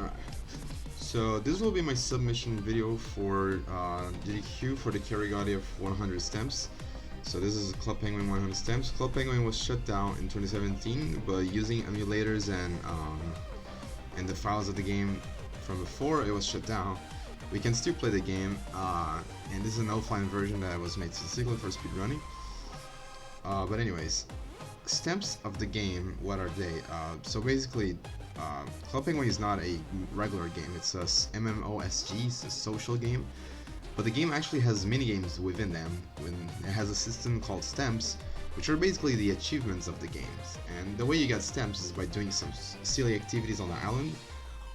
Alright, so this will be my submission video for AGDQ for the Karigati of 100 stamps. So this is Club Penguin 100 stamps. Club Penguin was shut down in 2017, but using emulators and the files of the game from before it was shut down, we can still play the game. And this is an offline version that was made specifically for speedrunning. But anyways, stamps of the game, what are they? So basically, Club Penguin is not a regular game, it's a MMOSG, it's a social game. But the game actually has mini games within them. It has a system called stamps, which are basically the achievements of the games. And the way you get stamps is by doing some silly activities on the island,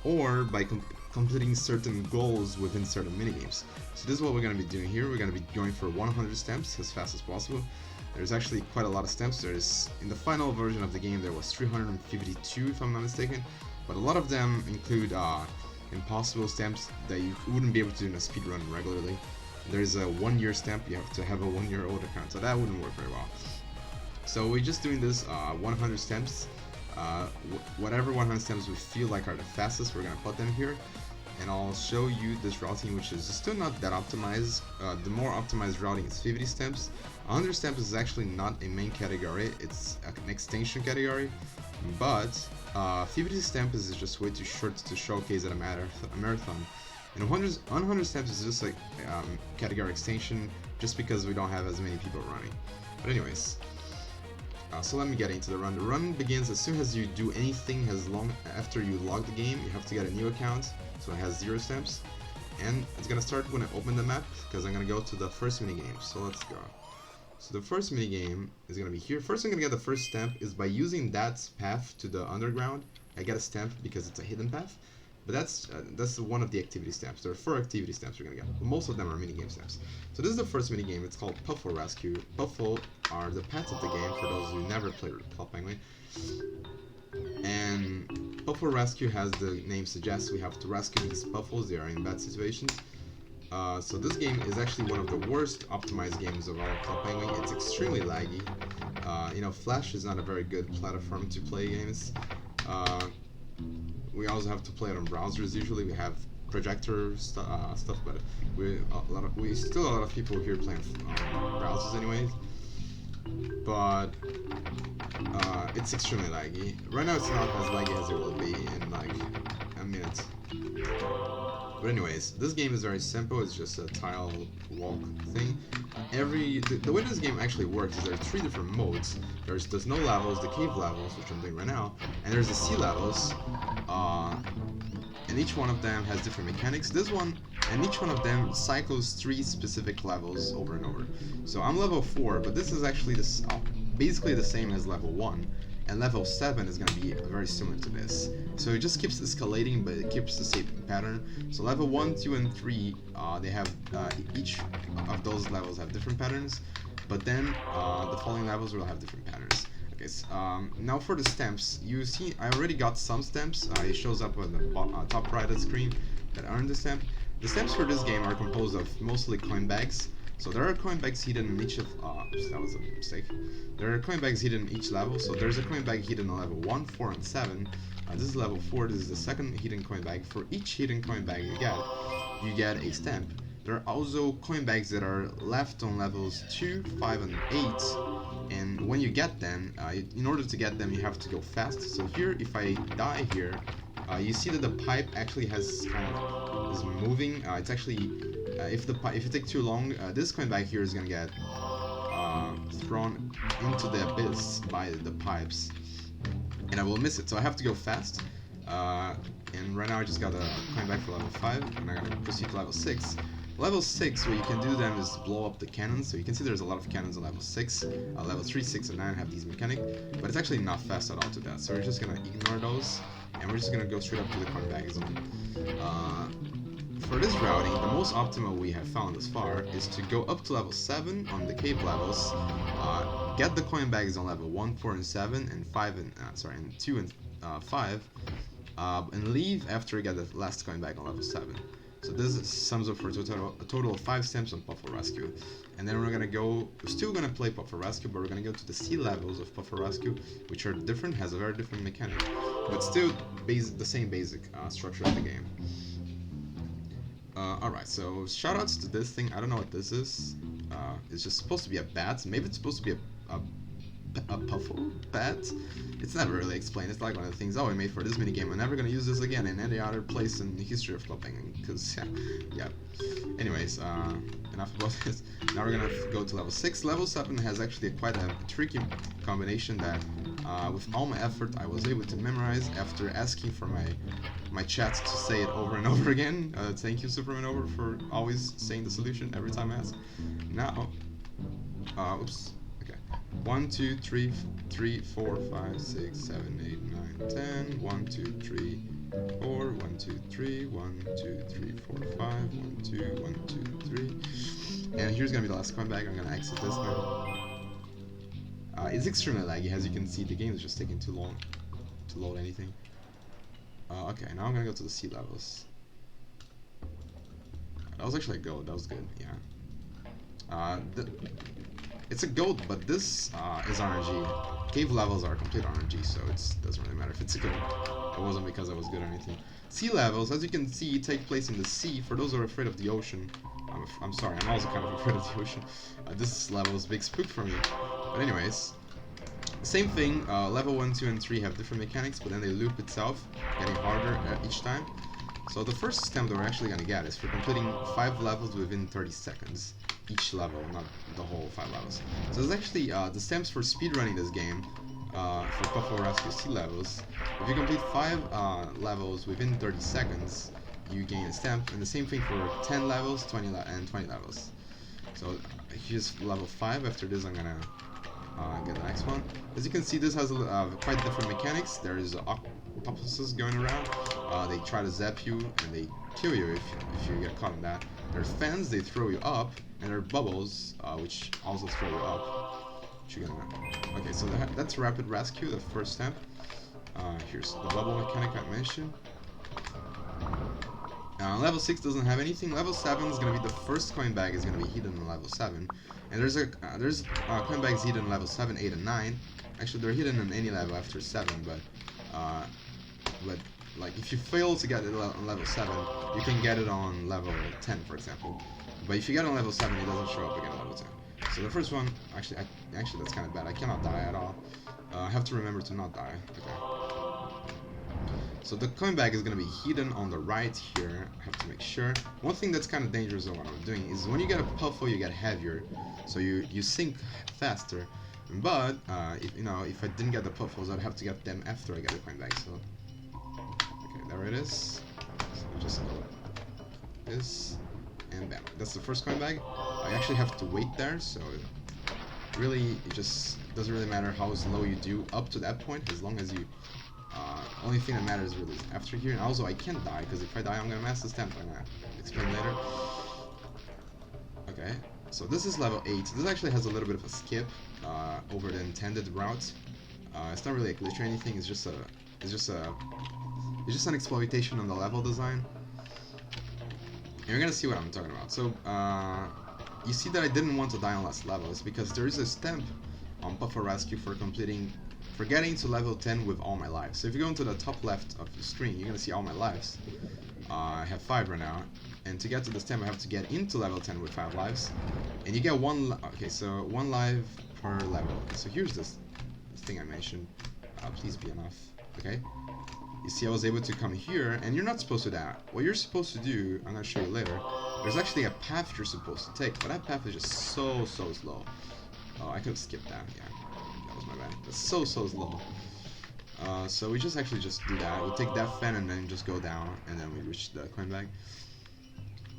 or by completing certain goals within certain minigames. So this is what we're going to be doing here. We're going to be going for 100 stamps as fast as possible. There's actually quite a lot of stamps. In the final version of the game there was 352 if I'm not mistaken, but a lot of them include impossible stamps that you wouldn't be able to do in a speedrun regularly. There's a 1-year stamp, you have to have a 1-year-old account, so that wouldn't work very well. So we're just doing this 100 stamps. Whatever 100 stamps we feel like are the fastest, we're gonna put them here. And I'll show you this routing, which is still not that optimized. The more optimized routing is 50 stamps. 100 stamps is actually not a main category, it's an extension category. But 50 stamps is just way too short to showcase at a marathon. And 100 stamps is just like category extension, just because we don't have as many people running. But anyways, so let me get into the run. The run begins as soon as you do anything after you log the game. You have to get a new account, so it has 0 stamps. And it's gonna start when I open the map, because I'm gonna go to the first minigame. So let's go. So the first minigame is gonna be here. First I'm gonna get the first stamp is by using that path to the underground. I get a stamp because it's a hidden path. But that's one of the activity stamps. There are 4 activity stamps you're gonna get. But most of them are minigame stamps. So this is the first minigame. It's called Puffle Rescue. Puffle are the pets of the game for those who never played Club Penguin. And Puffle Rescue, has the name suggests, we have to rescue these puffles. They are in bad situations. So this game is actually one of the worst optimized games of all Club Penguin. It's extremely laggy. You know, Flash is not a very good platform to play games. We also have to play it on browsers. Usually we have projector stuff, but we still a lot of people here playing on browsers anyways. But it's extremely laggy. Right now it's not as laggy as it will be in like a minute. But anyways, this game is very simple. It's just a tile walk thing. The way this game actually works is there are 3 different modes. There's the snow levels, the cave levels, which I'm doing right now, and there's the sea levels. And each one of them has different mechanics. And each one of them cycles 3 specific levels over and over. So I'm level 4, but this is actually basically the same as level 1. And level 7 is going to be very similar to this. So it just keeps escalating, but it keeps the same pattern. So level 1, 2, and 3, they have each of those levels have different patterns. But then the following levels will have different patterns. Okay, so, now for the stamps, you see I already got some stamps. It shows up on the top right of the screen that earned the stamp. The stamps for this game are composed of mostly coin bags. So there are coin bags hidden in each of, oops, that was a mistake. There are coin bags hidden in each level. So there's a coin bag hidden on level 1, 4, and 7. This is level 4, this is the second hidden coin bag. For each hidden coin bag you get a stamp. There are also coin bags that are left on levels 2, 5, and 8. And when you get them, in order to get them, you have to go fast. So here, if I die here, you see that the pipe actually is moving. It's actually, if you take too long, this coin bag here is gonna get thrown into the abyss by the pipes, and I will miss it. So I have to go fast. And right now I just got a coin bag for level 5, and I'm gonna proceed to level 6. Level 6, what you can do then is blow up the cannons. So you can see there's a lot of cannons on level 6. Level 3, 6, and 9 have these mechanics, but it's actually not fast at all to that. So we're just gonna ignore those, and we're just gonna go straight up to the coin bag zone. For this routing, the most optimal we have found thus far is to go up to level 7 on the cave levels, get the coin bags on level 1, 4, and 7, and 5 and and 2 and 5, and leave after you get the last coin bag on level 7. So So this sums up for a total of 5 stamps on Puffle Rescue. And then we're still gonna play Puffle Rescue, but we're gonna go to the C levels of Puffle Rescue, which are different, has a very different mechanic, but still the same basic structure of the game. Alright, so shoutouts to this thing. I don't know what this is. It's just supposed to be a bat. Maybe it's supposed to be a Puffle bat. It's never really explained. It's like one of the things, oh, I made for this minigame. I'm never gonna use this again in any other place in the history of club penguin. Because, yeah. Anyways, enough about this. Now we're gonna go to level 6. Level 7 has actually quite a tricky combination that, with all my effort, I was able to memorize after asking for my chat to say it over and over again. Thank you, Superman Over, for always saying the solution every time I ask. Now, oops. 1, 2, 3, 4, 5, 6, 7, 8, 9, 10. 1, 2, 3, 4. 1, 2, 3. 1, 2, 3, 4, 5. 1, 2, 1, 2, 3. And here's gonna be the last coin bag. I'm gonna exit this now. It's extremely laggy, as you can see. The game is just taking too long to load anything. Okay, now I'm gonna go to the C levels. That was actually a gold. That was good. Yeah. It's a gold, but this is RNG. Cave levels are complete RNG, so it doesn't really matter if it's a gold. It wasn't because I was good or anything. Sea levels, as you can see, take place in the sea. For those who are afraid of the ocean, I'm sorry, I'm also kind of afraid of the ocean. This level is a big spook for me. But anyways, same thing. Level 1, 2, and 3 have different mechanics, but then they loop itself, getting harder each time. So the first stamp that we're actually gonna get is for completing 5 levels within 30 seconds. Each level, not the whole 5 levels. So there's actually the stamps for speedrunning this game for Puffle Rescue C levels. If you complete 5 levels within 30 seconds, you gain a stamp, and the same thing for 10 levels, 20 levels. So here's level 5. After this, I'm gonna get the next one. As you can see, this has quite different mechanics. There's octopuses going around. They try to zap you and they kill you if you get caught in that. There are fans, they throw you up, and there are bubbles, which also throw you up. Okay, so that's Rapid Rescue, the first stamp. Here's the bubble mechanic I mentioned. Level 6 doesn't have anything. Level 7 is going to be the first coin bag is going to be hidden in level 7. And there's coin bags hidden in level 7, 8, and 9. Actually, they're hidden in any level after 7, but like if you fail to get it on level 7, you can get it on level 10, for example. But if you get on level 7, it doesn't show up again on level 10. So the first one, actually that's kind of bad. I cannot die at all. I have to remember to not die. Okay. So the coin bag is going to be hidden on the right here. I have to make sure. One thing that's kind of dangerous of what I'm doing is when you get a Puffle, you get heavier, so you sink faster. But if I didn't get the Puffles, I'd have to get them after I get the coin bag. So okay, there it is. So just go this and bam. That's the first coin bag. I actually have to wait there, so really it just doesn't really matter how slow you do up to that point, as long as you. Only thing that matters really is after here, and also I can't die, because if I die I'm gonna mass the stamp. I'm gonna explain later. Okay, so this is level 8. This actually has a little bit of a skip over the intended route. It's not really a glitch or anything. It's just an exploitation on the level design. And you're gonna see what I'm talking about. So you see that I didn't want to die on last levels because there is a stamp on Puffle Rescue for getting to level 10 with all my lives. So if you go into the top left of the screen, you're gonna see all my lives. I have 5 right now, and to get to the stamp I have to get into level 10 with 5 lives, and you get 1 life per level. So here's this thing I mentioned. Please be enough. Okay, you see I was able to come here, and you're not supposed to die. What you're supposed to do, I'm gonna show you later, there's actually a path you're supposed to take, but that path is just so slow. Oh, I could skip that. Yeah, that was my bad. That's so slow. So we just do that. We take that fan and then just go down, and then we reach the coin bag.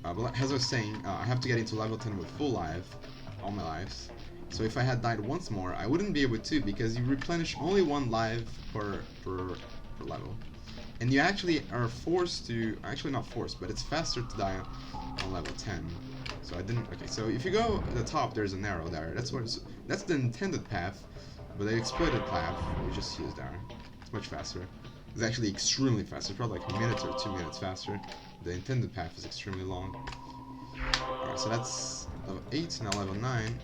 But as I was saying, I have to get into level 10 with full life, all my lives. So if I had died once more, I wouldn't be able to, because you replenish only 1 life per level. And you actually are forced to, actually not forced, but it's faster to die on level 10. So I didn't, okay, so if you go at the top, there's an arrow there. That's the intended path, but the exploited path we just used there. It's much faster. It's actually extremely fast. It's probably like a minute or 2 minutes faster. The intended path is extremely long. Alright, so that's level 8, now level 9.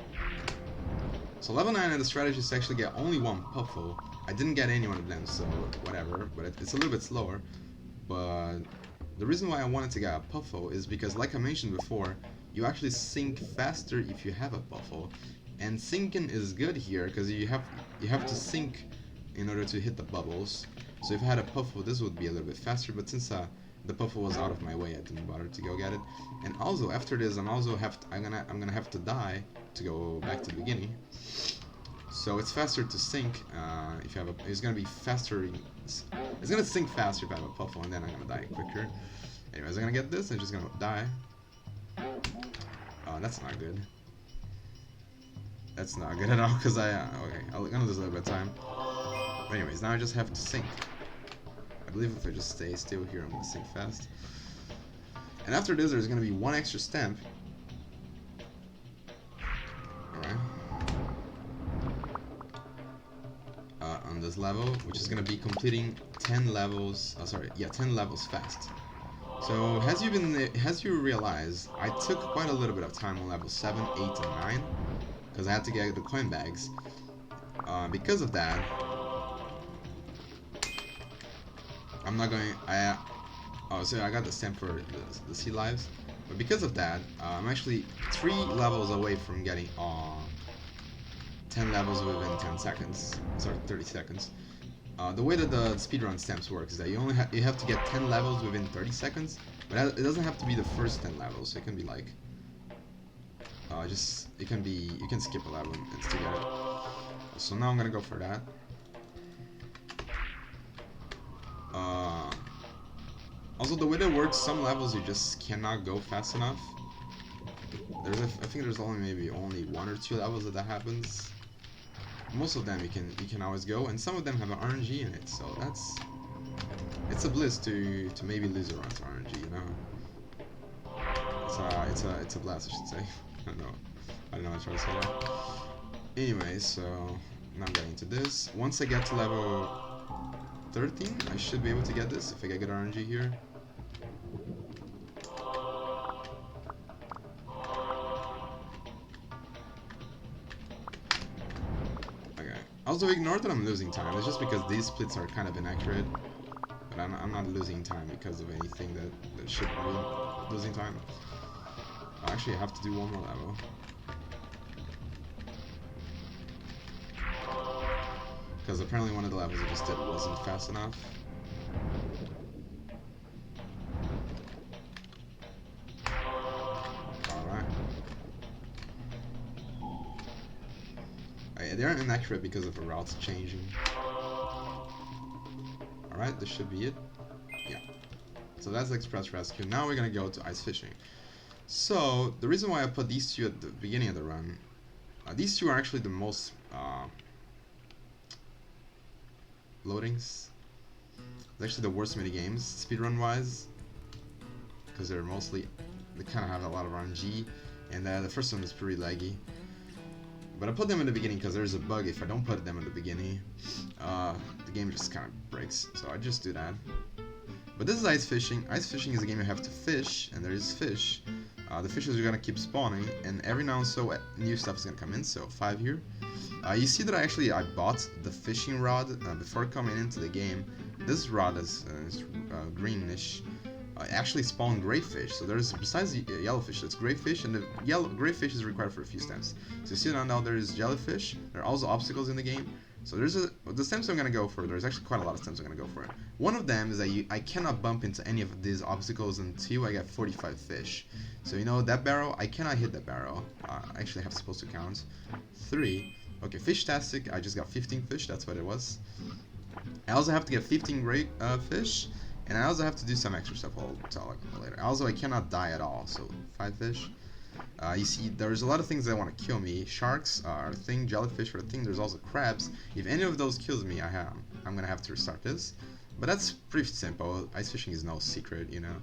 So level 9 and the strategy is to actually get only one Puffle. I didn't get any one of them, so whatever, but it's a little bit slower. But the reason why I wanted to get a Puffle is because, like I mentioned before, you actually sink faster if you have a Puffle. And sinking is good here because you have to sink in order to hit the bubbles. So if I had a Puffle, this would be a little bit faster, but since the Puffle was out of my way, I didn't bother to go get it. And also after this, I'm gonna have to die to go back to the beginning. So it's faster to sink if you have a. It's gonna be faster. It's gonna sink faster if I have a Puffle, and then I'm gonna die quicker. Anyways, I'm gonna get this. I'm just gonna die. Oh, that's not good. That's not good at all because okay, I'm gonna lose a little bit of time. But anyways, now I just have to sink. I believe if I just stay still here, I'm gonna sink fast. And after this, there's gonna be one extra stamp. Alright. On this level, which is gonna be completing 10 levels. 10 levels fast. So as you realize, I took quite a little bit of time on level 7, 8, and 9 because I had to get the coin bags. Because of that, I'm not going. So I got the stamp for the sea lives, but because of that, I'm actually 3 levels away from getting 10 levels within 10 seconds. Sorry, 30 seconds. The way that the speedrun stamps work is that you have to get 10 levels within 30 seconds, but it doesn't have to be the first 10 levels. So it can be like you can skip a level and still get it. So now I'm gonna go for that. Also, the way that works, some levels you just cannot go fast enough. I think there's only 1 or 2 levels that happens. Most of them you can always go, and some of them have an RNG in it, so it's a bliss to maybe lose a run to RNG, you know. It's a blast, I should say. I don't know how to try to say that. Anyway, so now I'm getting into this. Once I get to level 13, I should be able to get this if I get good RNG here. Okay. Also, ignore that I'm losing time. It's just because these splits are kind of inaccurate. But I'm not losing time because of anything that should be losing time. Actually, I have to do one more level. Because apparently one of the levels I just did wasn't fast enough. Alright. They aren't inaccurate because of the routes changing. Alright, this should be it. Yeah. So that's Express Rescue. Now we're gonna go to ice fishing. So, the reason why I put these 2 at the beginning of the run, these 2 are actually the most loadings. It's actually the worst mini games speedrun wise, because they kind of have a lot of RNG, and the first one is pretty laggy. But I put them in the beginning because there's a bug. If I don't put them in the beginning, the game just kind of breaks. So I just do that. But this is ice fishing. Ice fishing is a game you have to fish, and there is fish. The fishes are gonna keep spawning, and every now and so new stuff is gonna come in. So 5 here. You see that I bought the fishing rod before coming into the game. This rod is greenish. Actually spawned gray fish. So there's, besides the yellow fish, it's gray fish, and the gray fish is required for a few stamps. So you see now there is jellyfish. There are also obstacles in the game. So the stamps I'm gonna go for. There's actually quite a lot of stamps I'm gonna go for. One of them is that I cannot bump into any of these obstacles until I get 45 fish. So you know that barrel, I cannot hit that barrel. I actually have supposed to count 3. Okay, fish-tastic. I just got 15 fish. That's what it was. I also have to get 15 gray fish, and I also have to do some extra stuff. I'll tell you later. Also, I cannot die at all. So 5 fish. You see, there's a lot of things that want to kill me. Sharks are a thing, jellyfish are a thing, there's also crabs. If any of those kills me, I'm gonna have to restart this. But that's pretty simple. Ice fishing is no secret, you know.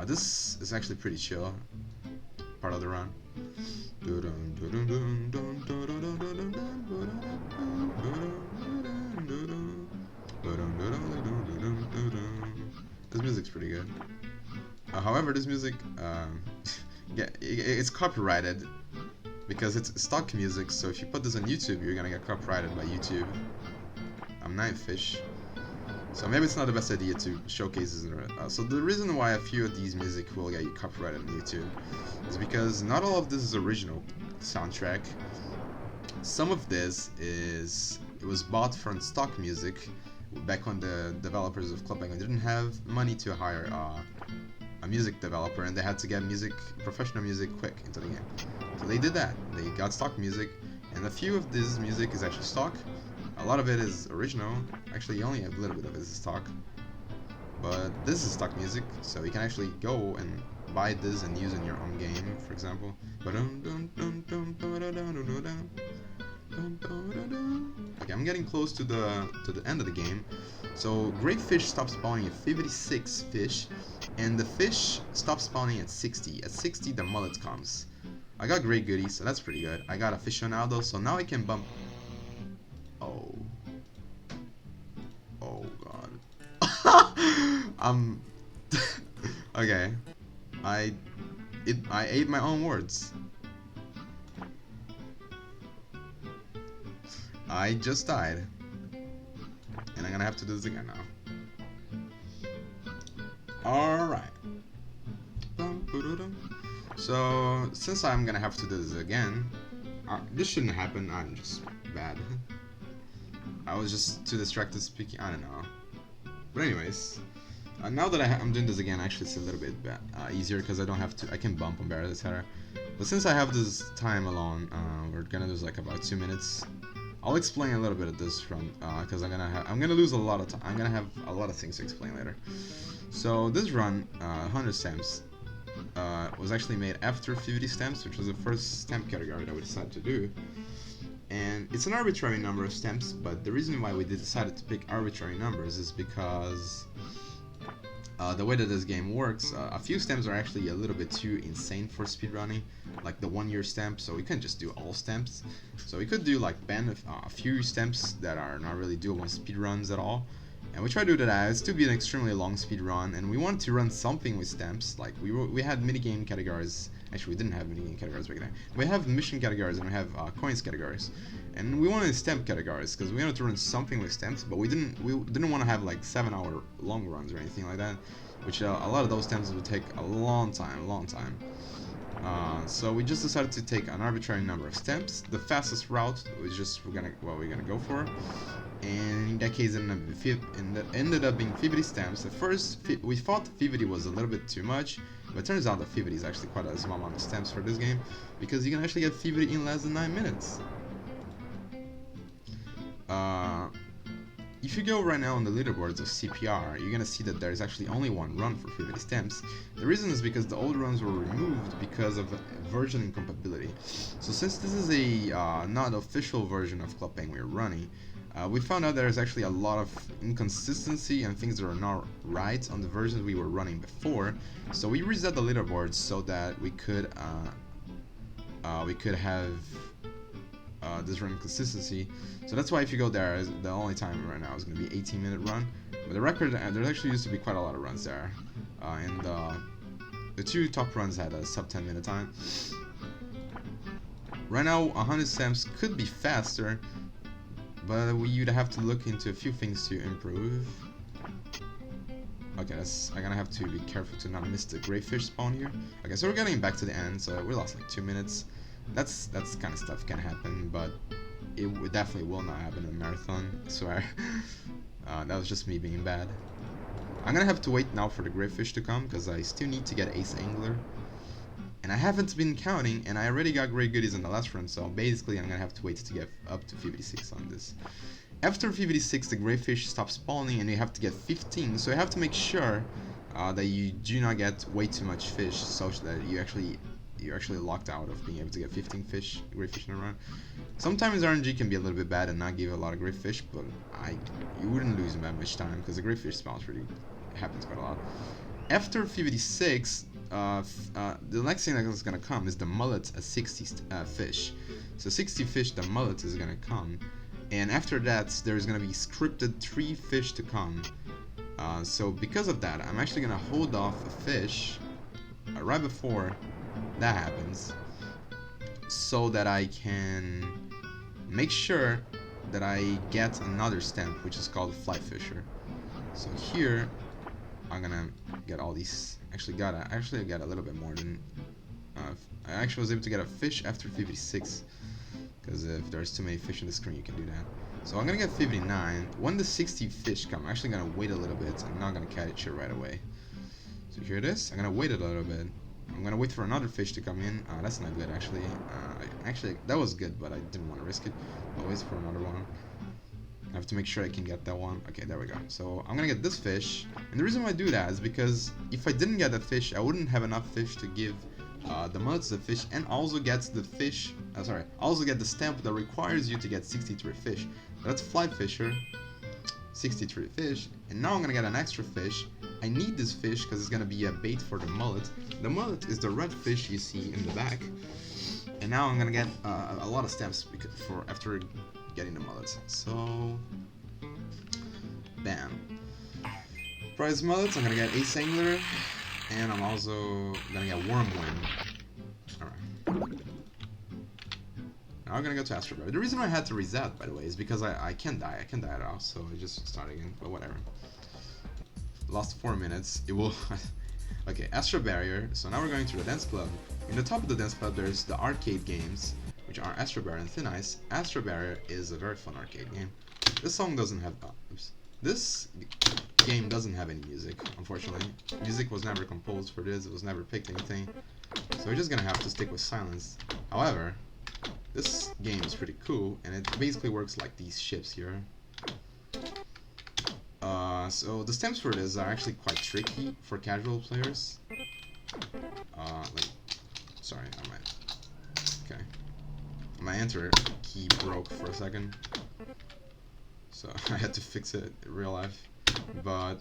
This is actually pretty chill. Part of the run. This music's pretty good. However, this music, it's copyrighted because it's stock music. So if you put this on YouTube, you're gonna get copyrighted by YouTube. I'm Nightfish. So maybe it's not the best idea to showcase this. So the reason why a few of these music will get you copyrighted on YouTube is because not all of this is original soundtrack. Some of this it was bought from stock music back when the developers of Club Penguin didn't have money to hire a music developer, and they had to get professional music quick into the game. So they did that. They got stock music, and a few of this music is actually stock. A lot of it is original. Actually, only a little bit of it is stock. But this is stock music, so you can actually go and buy this and use in your own game, for example. Okay, I'm getting close to the end of the game. So great fish stops spawning at 56 fish, and the fish stops spawning at 60. At 60, the mullet comes. I got great goodies, so that's pretty good. I got aficionado, so now I can bump. Oh god. Okay. I ate my own words. I just died. And I'm gonna have to do this again now. Alright. So, since I'm gonna have to do this again, this shouldn't happen. I'm just bad. I was just too distracted speaking. I don't know. But anyways, now that I'm doing this again, actually it's a little bit easier because I don't have to. I can bump on barrels, etc. But since I have this time alone, we're gonna do like about 2 minutes. I'll explain a little bit of this from because I'm gonna lose a lot of time. I'm gonna have a lot of things to explain later. So this run, 100 stamps, was actually made after 50 stamps, which was the first stamp category that we decided to do. And it's an arbitrary number of stamps, but the reason why we decided to pick arbitrary numbers is because the way that this game works, a few stamps are actually a little bit too insane for speedrunning, like the 1 year stamp, so we couldn't just do all stamps. So we could do like ban a few stamps that are not really doable in speedruns at all. And we tried to do that. It's to be an extremely long speed run, and we wanted to run something with stamps. Like we had minigame categories. Actually, we didn't have minigame categories back then. We have mission categories and we have coins categories, and we wanted stamp categories because we wanted to run something with stamps. But we didn't want to have like 7-hour long runs or anything like that, which a lot of those stamps would take a long time. So we just decided to take an arbitrary number of stamps. The fastest route was just we're gonna go for. And in that case, it ended up being 50 stamps. At first, we thought 50 was a little bit too much, but it turns out that 50 is actually quite a small amount of stamps for this game, because you can actually get 50 in less than 9 minutes. If you go right now on the leaderboards of CPR, you're gonna see that there's actually only one run for 50 stamps. The reason is because the old runs were removed because of version incompatibility. So since this is a not official version of Club Penguin we're running, we found out there's actually a lot of inconsistency and things that are not right on the versions we were running before. So we reset the leaderboards so that we could have this run consistency. So that's why if you go there, the only time right now is going to be 18-minute run. But the record, there actually used to be quite a lot of runs there, and the 2 top runs had a sub 10-minute time. Right now, 100 stamps could be faster, but you'd have to look into a few things to improve. Okay, I'm gonna have to be careful to not miss the great fish spawn here. Okay, so we're getting back to the end, so we lost like 2 minutes. That's kind of stuff can happen, but it definitely will not happen in a marathon, I swear. That was just me being bad. I'm gonna have to wait now for the great fish to come, because I still need to get Ace Angler. And I haven't been counting, and I already got great goodies in the last run, so basically I'm gonna have to wait to get up to 56 on this. After 56, the great fish stops spawning, and you have to get 15, so you have to make sure that you do not get way too much fish, such that you're actually locked out of being able to get 15 great fish in a run. Sometimes RNG can be a little bit bad and not give a lot of great fish, but you wouldn't lose that much time, because the great fish spawns really happens quite a lot. After 56, the next thing that's gonna come is the mullet at 60 fish. So 60 fish, the mullet is gonna come, and after that there's gonna be scripted 3 fish to come. So because of that, I'm actually gonna hold off a fish right before that happens, so that I can make sure that I get another stamp, which is called Fly Fisher. So here, I'm gonna get all these. Actually, I got a little bit more than. I actually was able to get a fish after 56, because if there's too many fish on the screen, you can do that. So I'm gonna get 59. When the 60 fish come, I'm actually gonna wait a little bit. I'm not gonna catch it right away. So here it is. I'm gonna wait a little bit. I'm gonna wait for another fish to come in. That's not good, actually. Actually, that was good, but I didn't want to risk it. I'll wait for another one. I have to make sure I can get that one. Okay, there we go. So I'm gonna get this fish, and the reason why I do that is because if I didn't get that fish, I wouldn't have enough fish to give the mullets the fish, and also gets the fish. Also get the stamp that requires you to get 63 fish. That's Fly Fisher, 63 fish, and now I'm gonna get an extra fish. I need this fish because it's gonna be a bait for the mullet. The mullet is the red fish you see in the back, and now I'm gonna get a lot of stamps after getting the mullets. So, bam. Prize mullets, I'm gonna get Ace Angler, and I'm also gonna get Wormwind. Alright. Now I'm gonna go to Astro Bear. The reason why I had to reset, by the way, is because I can't die. I can't die at all, so I just start again, but whatever. Lost 4 minutes. It will... Okay, Astro Barrier. So now we're going to the Dance Club. In the top of the Dance Club, there's the arcade games, which are Astro Barrier and Thin Ice. Astro Barrier is a very fun arcade game. This song doesn't have... oops. This game doesn't have any music, unfortunately. Music was never composed for this. It was never picked anything. So we're just gonna have to stick with silence. However, this game is pretty cool, and it basically works like these ships here. So the stamps for this are actually quite tricky for casual players. Sorry, okay. My enter key broke for a second, so I had to fix it in real life. But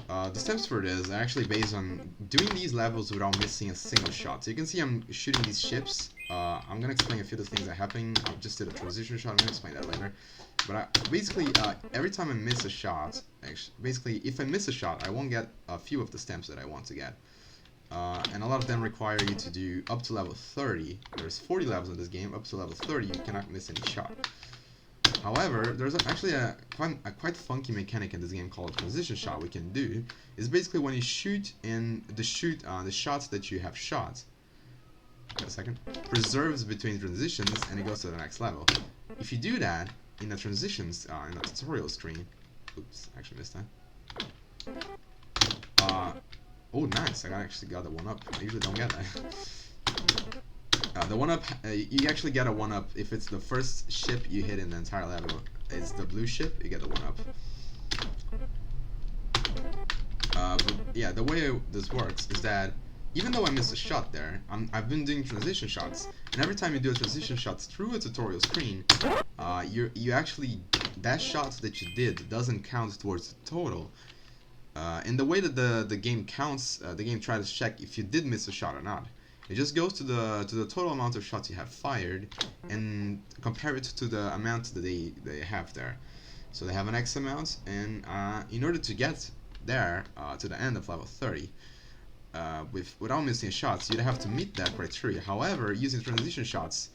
the steps for this are actually based on doing these levels without missing a single shot. So you can see I'm shooting these ships. I'm gonna explain a few of the things that are happening. I just did a transition shot. I'm gonna explain that later. But basically, every time I miss a shot, basically, if I miss a shot, I won't get a few of the stamps that I want to get. And a lot of them require you to do up to level 30. There's 40 levels in this game. Up to level 30, you cannot miss any shot. However, there's actually a quite funky mechanic in this game called transition shot we can do. It's basically when you shoot, and the shots that you have shot, wait a second, preserves between transitions, and it goes to the next level. If you do that in the transitions, in the tutorial screen, oops, I actually missed that. Oh, nice! I actually got the 1-up. I usually don't get that. The 1-up, you actually get a 1-up if it's the first ship you hit in the entire level. It's the blue ship, you get the 1-up. But yeah, the way this works is that even though I missed a shot there, I've been doing transition shots, and every time you do a transition shot through a tutorial screen, you actually, that shot that you did doesn't count towards the total. And the way that the game counts, the game tries to check if you did miss a shot or not. It just goes to the total amount of shots you have fired and compare it to the amount that they have there. So they have an X amount, and in order to get there to the end of level 30, without missing shots, you'd have to meet that criteria. However, using transition shots,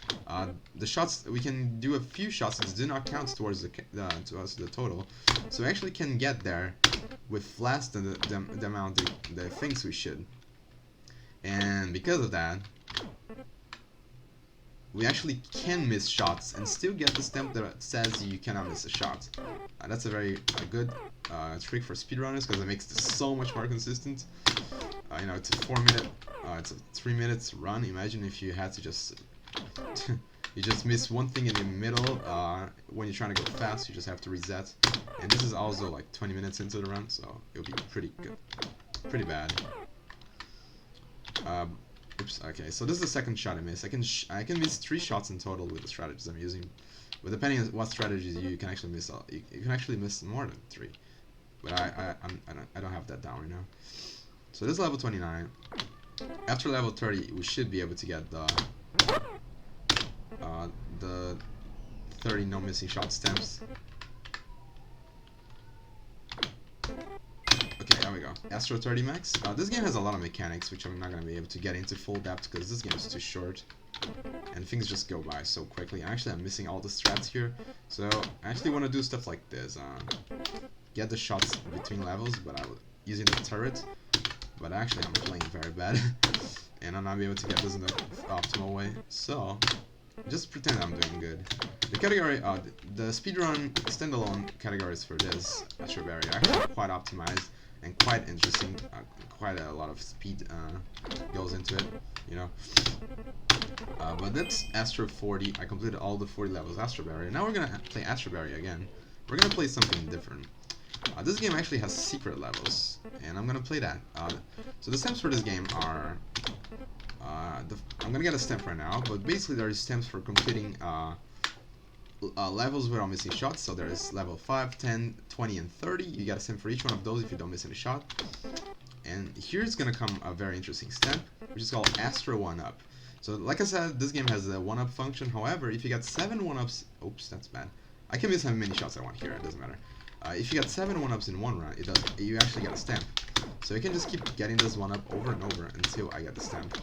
the shots we can do a few shots that do not count towards the total, so we actually can get there with less than the amount the things we should. And because of that, we actually can miss shots and still get the stamp that says you cannot miss a shot. That's a very good trick for speedrunners, because it makes this so much more consistent. You know, it's a 4-minute, it's a 3 minutes run. Imagine if you had to just you just miss one thing in the middle. When you're trying to go fast, you just have to reset. And this is also like 20 minutes into the run, so it'll be pretty good, pretty bad. Oops. Okay, so this is the second shot I missed. I can miss 3 shots in total with the strategies I'm using, but depending on what strategies you can actually miss. You can actually miss more than 3. But I don't have that down right now. So this is level 29. After level 30, we should be able to get the 30 no missing shot stamps. go. Astro 30 Max. This game has a lot of mechanics, which I'm not going to be able to get into full depth because this game is too short. And things just go by so quickly. Actually, I'm missing all the strats here. So, I actually want to do stuff like this. Get the shots between levels, but using the turret. But actually, I'm playing very bad. And I'm not able to get this in the optimal way. So, just pretend I'm doing good. The category, the speedrun standalone categories for this Astro Barrier are actually quite optimized and quite interesting. Quite a lot of speed goes into it, you know. But that's Astro 40. I completed all the 40 levels Astro Barrier. Now we're gonna play Astro Barrier again. We're gonna play something different. This game actually has secret levels, and I'm gonna play that. So the steps for this game are, I'm gonna get a stamp right now, but basically there are stamps for completing levels without missing shots. So there is level 5, 10, 20, and 30. You get a stamp for each one of those if you don't miss any shot. And here's gonna come a very interesting stamp, which is called Astro 1-Up. So like I said, this game has a 1-up function. However, if you get 7 1-ups, oops, that's bad. I can miss how many shots I want here, it doesn't matter. If you get 7 1-ups in one run, you actually get a stamp. So you can just keep getting this 1-up over and over until I get the stamp.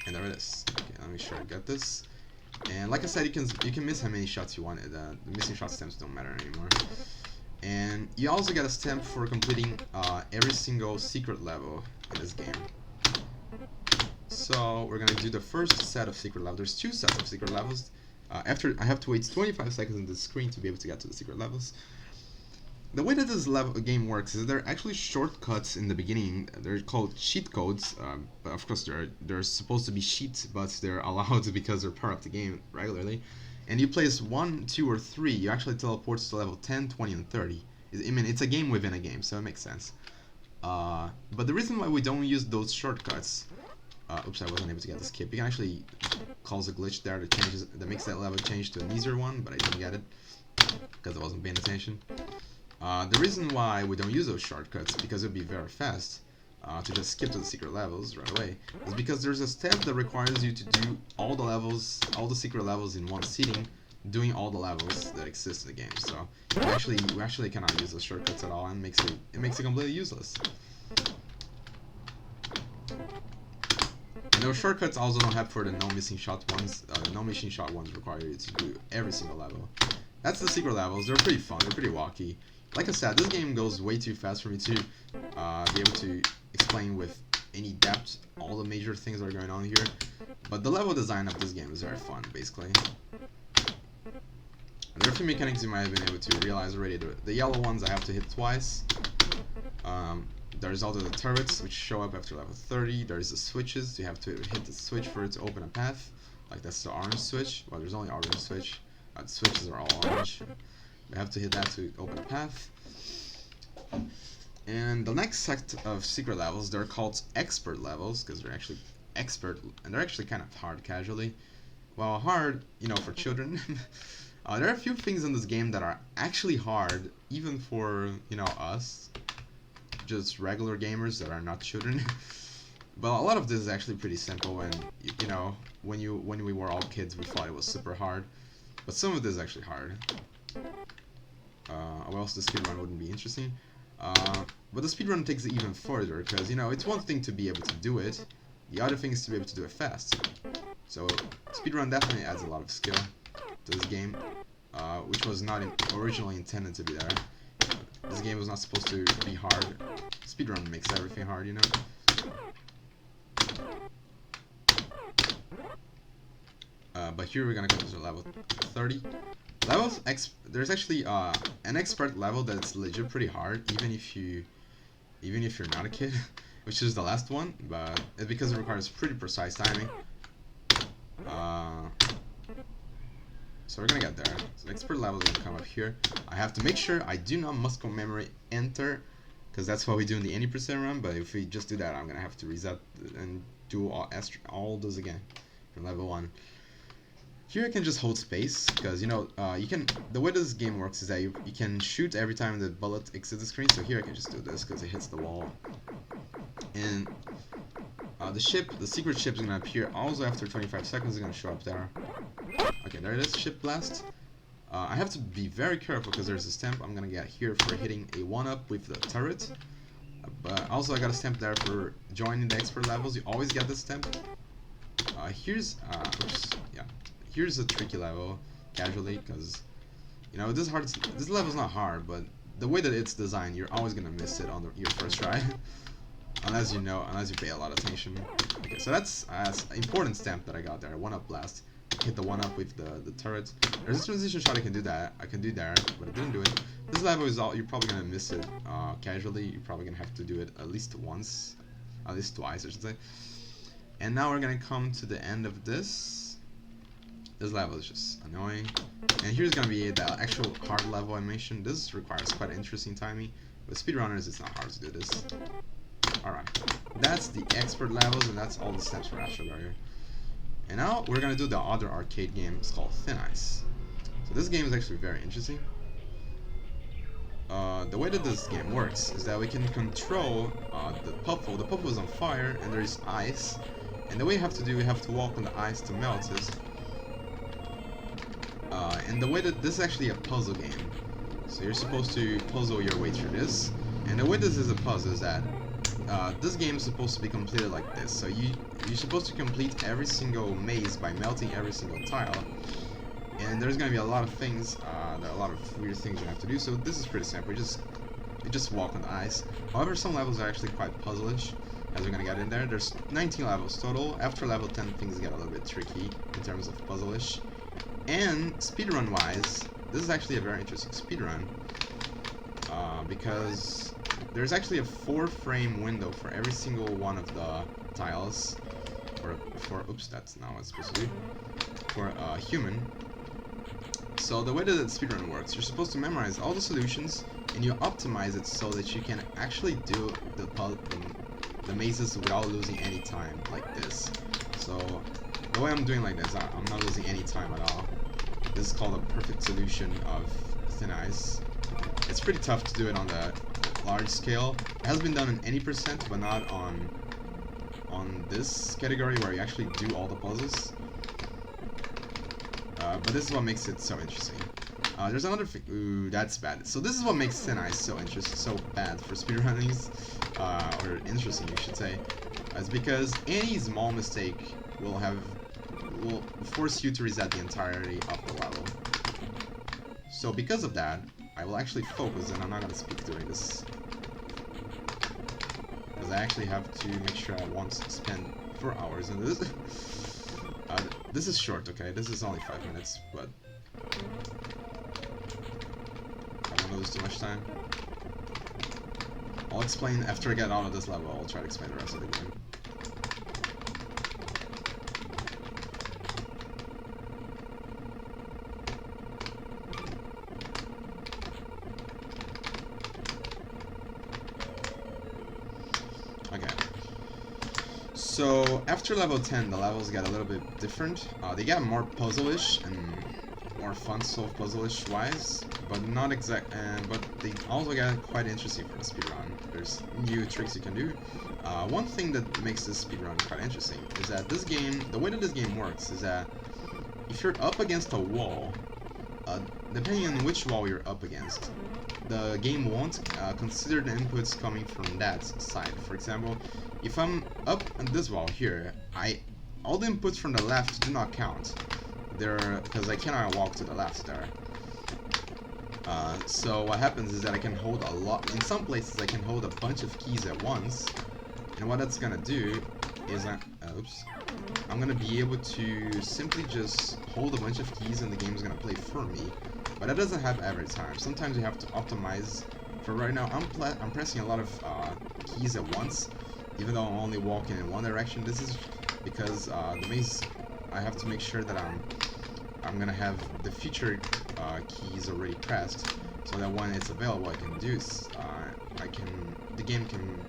And there it is. Okay, let me make sure I get this. And like I said, you can miss how many shots you want. The missing shot stamps don't matter anymore. And you also get a stamp for completing every single secret level in this game. So we're gonna do the first set of secret levels. There's 2 sets of secret levels. After I have to wait 25 seconds on the screen to be able to get to the secret levels. The way that this game works is there are actually shortcuts in the beginning. They're called cheat codes. But of course they're supposed to be cheats, but they're allowed because they're part of the game regularly. And you place 1, 2, or 3, you actually teleport to level 10, 20, and 30. I mean, it's a game within a game, so it makes sense. But the reason why we don't use those shortcuts, oops, I wasn't able to get the skip. You can actually cause a glitch there that makes that level change to an easier one, but I didn't get it because I wasn't paying attention. The reason why we don't use those shortcuts, because it would be very fast to just skip to the secret levels right away, is because there's a step that requires you to do all the secret levels in one sitting, doing all the levels that exist in the game. So we actually cannot use those shortcuts at all, and it makes it completely useless. And those shortcuts also don't have for the no missing shot ones. The no missing shot ones require you to do every single level. That's the secret levels. They're pretty fun. They're pretty wacky. Like I said, this game goes way too fast for me to be able to explain with any depth all the major things that are going on here. But the level design of this game is very fun, basically. And there are a few mechanics you might have been able to realize already. The yellow ones I have to hit twice. There's also the turrets, which show up after level 30. There's the switches. You have to hit the switch for it to open a path. Like that's the orange switch. Well, there's only orange switch. The switches are all orange. We have to hit that to open a path. And the next set of secret levels, they're called expert levels, because they're actually expert, and they're actually kind of hard casually. Well, hard, you know, for children. There are a few things in this game that are actually hard, even for, you know, us, just regular gamers that are not children. But a lot of this is actually pretty simple, and you know, when we were all kids, we thought it was super hard. But some of this is actually hard. Or else the speedrun wouldn't be interesting. But the speedrun takes it even further, because, you know, it's one thing to be able to do it, the other thing is to be able to do it fast. So speedrun definitely adds a lot of skill to this game, which was not originally intended to be there. This game was not supposed to be hard. Speedrun makes everything hard, you know? But here we're gonna go to level 30. There's actually an expert level that's legit pretty hard, even if you're not a kid, which is the last one, but it's because it requires pretty precise timing. So we're gonna get there. So the expert level is gonna come up here. I have to make sure I do not muscle memory enter, because that's what we do in the 80% run. But if we just do that, I'm gonna have to reset and do all those again from level 1. Here I can just hold space, because, you know, the way this game works is that you can shoot every time the bullet exits the screen. So here I can just do this because it hits the wall. And the secret ship is gonna appear also after 25 seconds. It's gonna show up there. Okay, there it is, ship blast. I have to be very careful because there's a stamp I'm gonna get here for hitting a 1-up with the turret. But also I got a stamp there for joining the expert levels. You always get this stamp. Here's a tricky level, casually, because you know this level's not hard, but the way that it's designed, you're always gonna miss it on your first try, unless you pay a lot of attention. Okay, so that's an important stamp that I got there. 1-up blast. Hit the 1-up with the turret. There's a transition shot I can do there, but I didn't do it. This level is you're probably gonna miss it casually. You're probably gonna have to do it at least once, at least twice, I should say. And now we're gonna come to the end of this. This level is just annoying. And here's gonna be the actual hard level I mentioned. This requires quite interesting timing. With speedrunners, it's not hard to do this. Alright, that's the expert levels, and that's all the steps for Astro Barrier. And now we're gonna do the other arcade game. It's called Thin Ice. So this game is actually very interesting. The way that this game works is that we can control the puffle. The puffle is on fire, and there is ice. And the way we have to walk on the ice to melt it. And the way that this is actually a puzzle game. So you're supposed to puzzle your way through this. And the way this is a puzzle is that this game is supposed to be completed like this. So you're supposed to complete every single maze by melting every single tile. And there's gonna be a lot of things, a lot of weird things you have to do. So this is pretty simple. You just walk on the ice. However, some levels are actually quite puzzlish, as we're gonna get in there. There's 19 levels total. After level 10, things get a little bit tricky in terms of puzzlish. And speedrun-wise, this is actually a very interesting speedrun, because there's actually a 4-frame window for every single one of the tiles. Oops, that's not what it's supposed to do. For a human. So the way that the speedrun works, you're supposed to memorize all the solutions, and you optimize it so that you can actually do the mazes without losing any time, like this. So the way I'm doing like this, I'm not losing any time at all. This is called a perfect solution of Thin Ice. It's pretty tough to do it on the large scale. It has been done in any percent, but not on this category where you actually do all the puzzles. But this is what makes it so interesting. There's another thing. Ooh, that's bad. So this is what makes Thin Ice so interesting, so bad for speedrunnings, or interesting, you should say. It's because any small mistake will force you to reset the entirety of the level. So because of that, I will actually focus, and I'm not gonna speak during this, because I actually have to make sure I won't spend 4 hours in this. This is short, okay? This is only 5 minutes, but I don't want to lose too much time. I'll explain after I get out of this level. I'll try to explain the rest of the game. Okay. So after level 10, the levels get a little bit different. They get more puzzle-ish and more fun to solve puzzle-ish wise, but not exact. But they also get quite interesting for the speedrun. There's new tricks you can do. One thing that makes this speedrun quite interesting is that this game, the way that this game works is that if you're up against a wall, depending on which wall you're up against, the game won't consider the inputs coming from that side. For example, if I'm up on this wall here, all the inputs from the left do not count. Because I cannot walk to the left there. So what happens is that I can hold a lot. In some places, I can hold a bunch of keys at once, and what that's gonna do is I'm gonna be able to simply just hold a bunch of keys, and the game's gonna play for me. But that doesn't happen every time. Sometimes you have to optimize. For right now, I'm pressing a lot of keys at once, even though I'm only walking in one direction. This is because the maze, I have to make sure that I'm gonna have the future keys already pressed, so that when it's available, I can do. The game can.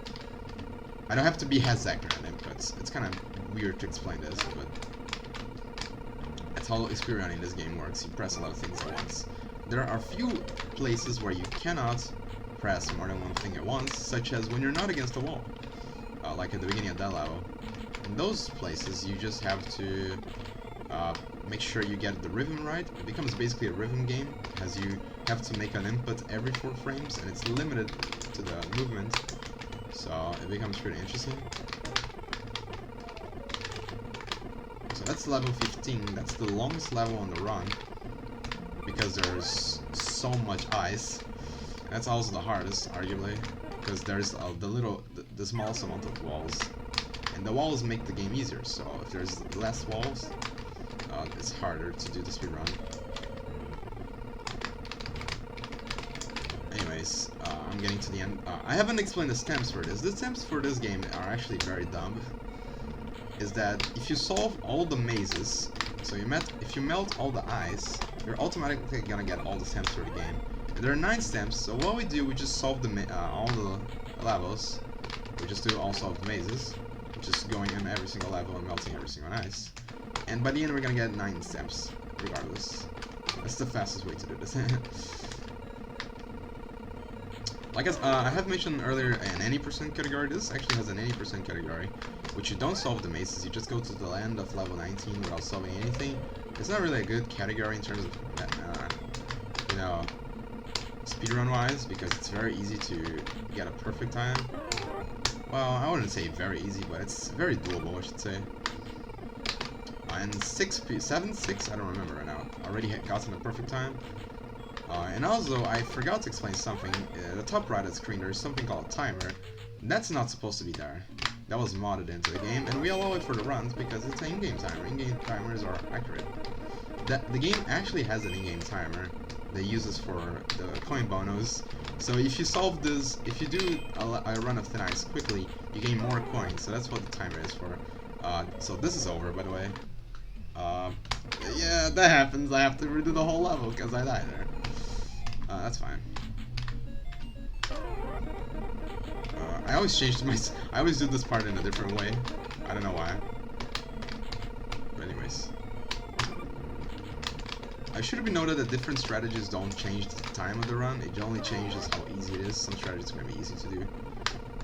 I don't have to be as accurate on inputs. It's kind of weird to explain this, but that's how speedrunning this game works. You press a lot of things at once. There are a few places where you cannot press more than one thing at once, such as when you're not against a wall, like at the beginning of that level. In those places, you just have to make sure you get the rhythm right. It becomes basically a rhythm game, as you have to make an input every 4 frames, and it's limited to the movement, so it becomes pretty interesting. So that's level 15, that's the longest level on the run, because there's so much ice. That's also the hardest, arguably, because there's the smallest amount of walls. And the walls make the game easier, so if there's less walls, it's harder to do the speedrun. Anyways, I'm getting to the end. I haven't explained the stems for this. The stems for this game are actually very dumb. Is that if you solve all the mazes, so if you melt all the ice, you're automatically gonna get all the stems for the game. And there are 9 stems, so what we do, we just solve all the levels. We just do all solve the mazes, just going in every single level and melting every single ice. And by the end, we're gonna get 9 stems, regardless. That's the fastest way to do this. Like I have mentioned earlier, an 80% category. This actually has an 80% category, which you don't solve the mazes. You just go to the land of level 19 without solving anything. It's not really a good category in terms of, you know, speedrun-wise, because it's very easy to get a perfect time. Well, I wouldn't say very easy, but it's very doable, I should say. And 7, 6, I don't remember right now. Already gotten a perfect time. And also, I forgot to explain something. At the top right of the screen, there's something called timer. That's not supposed to be there. That was modded into the game, and we allow it for the runs because it's an in-game timer. In-game timers are accurate. The game actually has an in-game timer they use this for the coin bonus. So if you solve this, if you do a run of Thin Ice quickly, you gain more coins. So that's what the timer is for. So this is over, by the way. Yeah, that happens. I have to redo the whole level because I died there. That's fine. I always I always do this part in a different way. I don't know why. But anyways. I should have been noted that different strategies don't change the time of the run. It only changes how easy it is. Some strategies are going to be easy to do.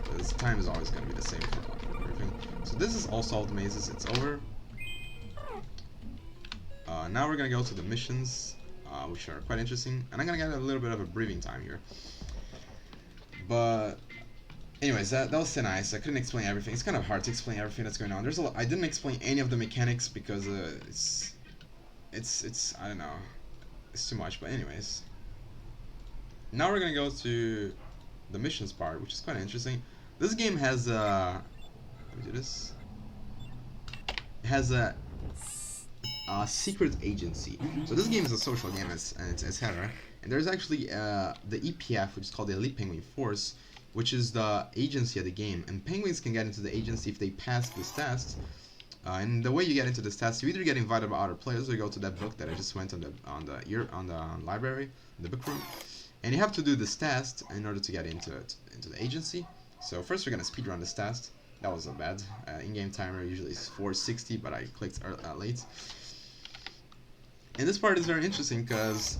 But this time is always going to be the same for everything. So this is all solved mazes. It's over. Now we're going to go to the missions, which are quite interesting. And I'm going to get a little bit of a breathing time here. But anyways, that was Thin Ice. I couldn't explain everything. It's kind of hard to explain everything that's going on. There's a lot. I didn't explain any of the mechanics because it's I don't know. It's too much. But anyways, now we're going to go to the missions part, which is quite interesting. This game has let me do this. It has a secret agency. So this game is a social game, etc. And there's actually the EPF, which is called the Elite Penguin Force, which is the agency of the game. And penguins can get into the agency if they pass this test. And the way you get into this test, you either get invited by other players, or you go to that book that I just went on the library, the book room, and you have to do this test in order to get into the agency. So first we're gonna speedrun this test. That was a bad in-game timer. Usually it's 460, but I clicked late. And this part is very interesting because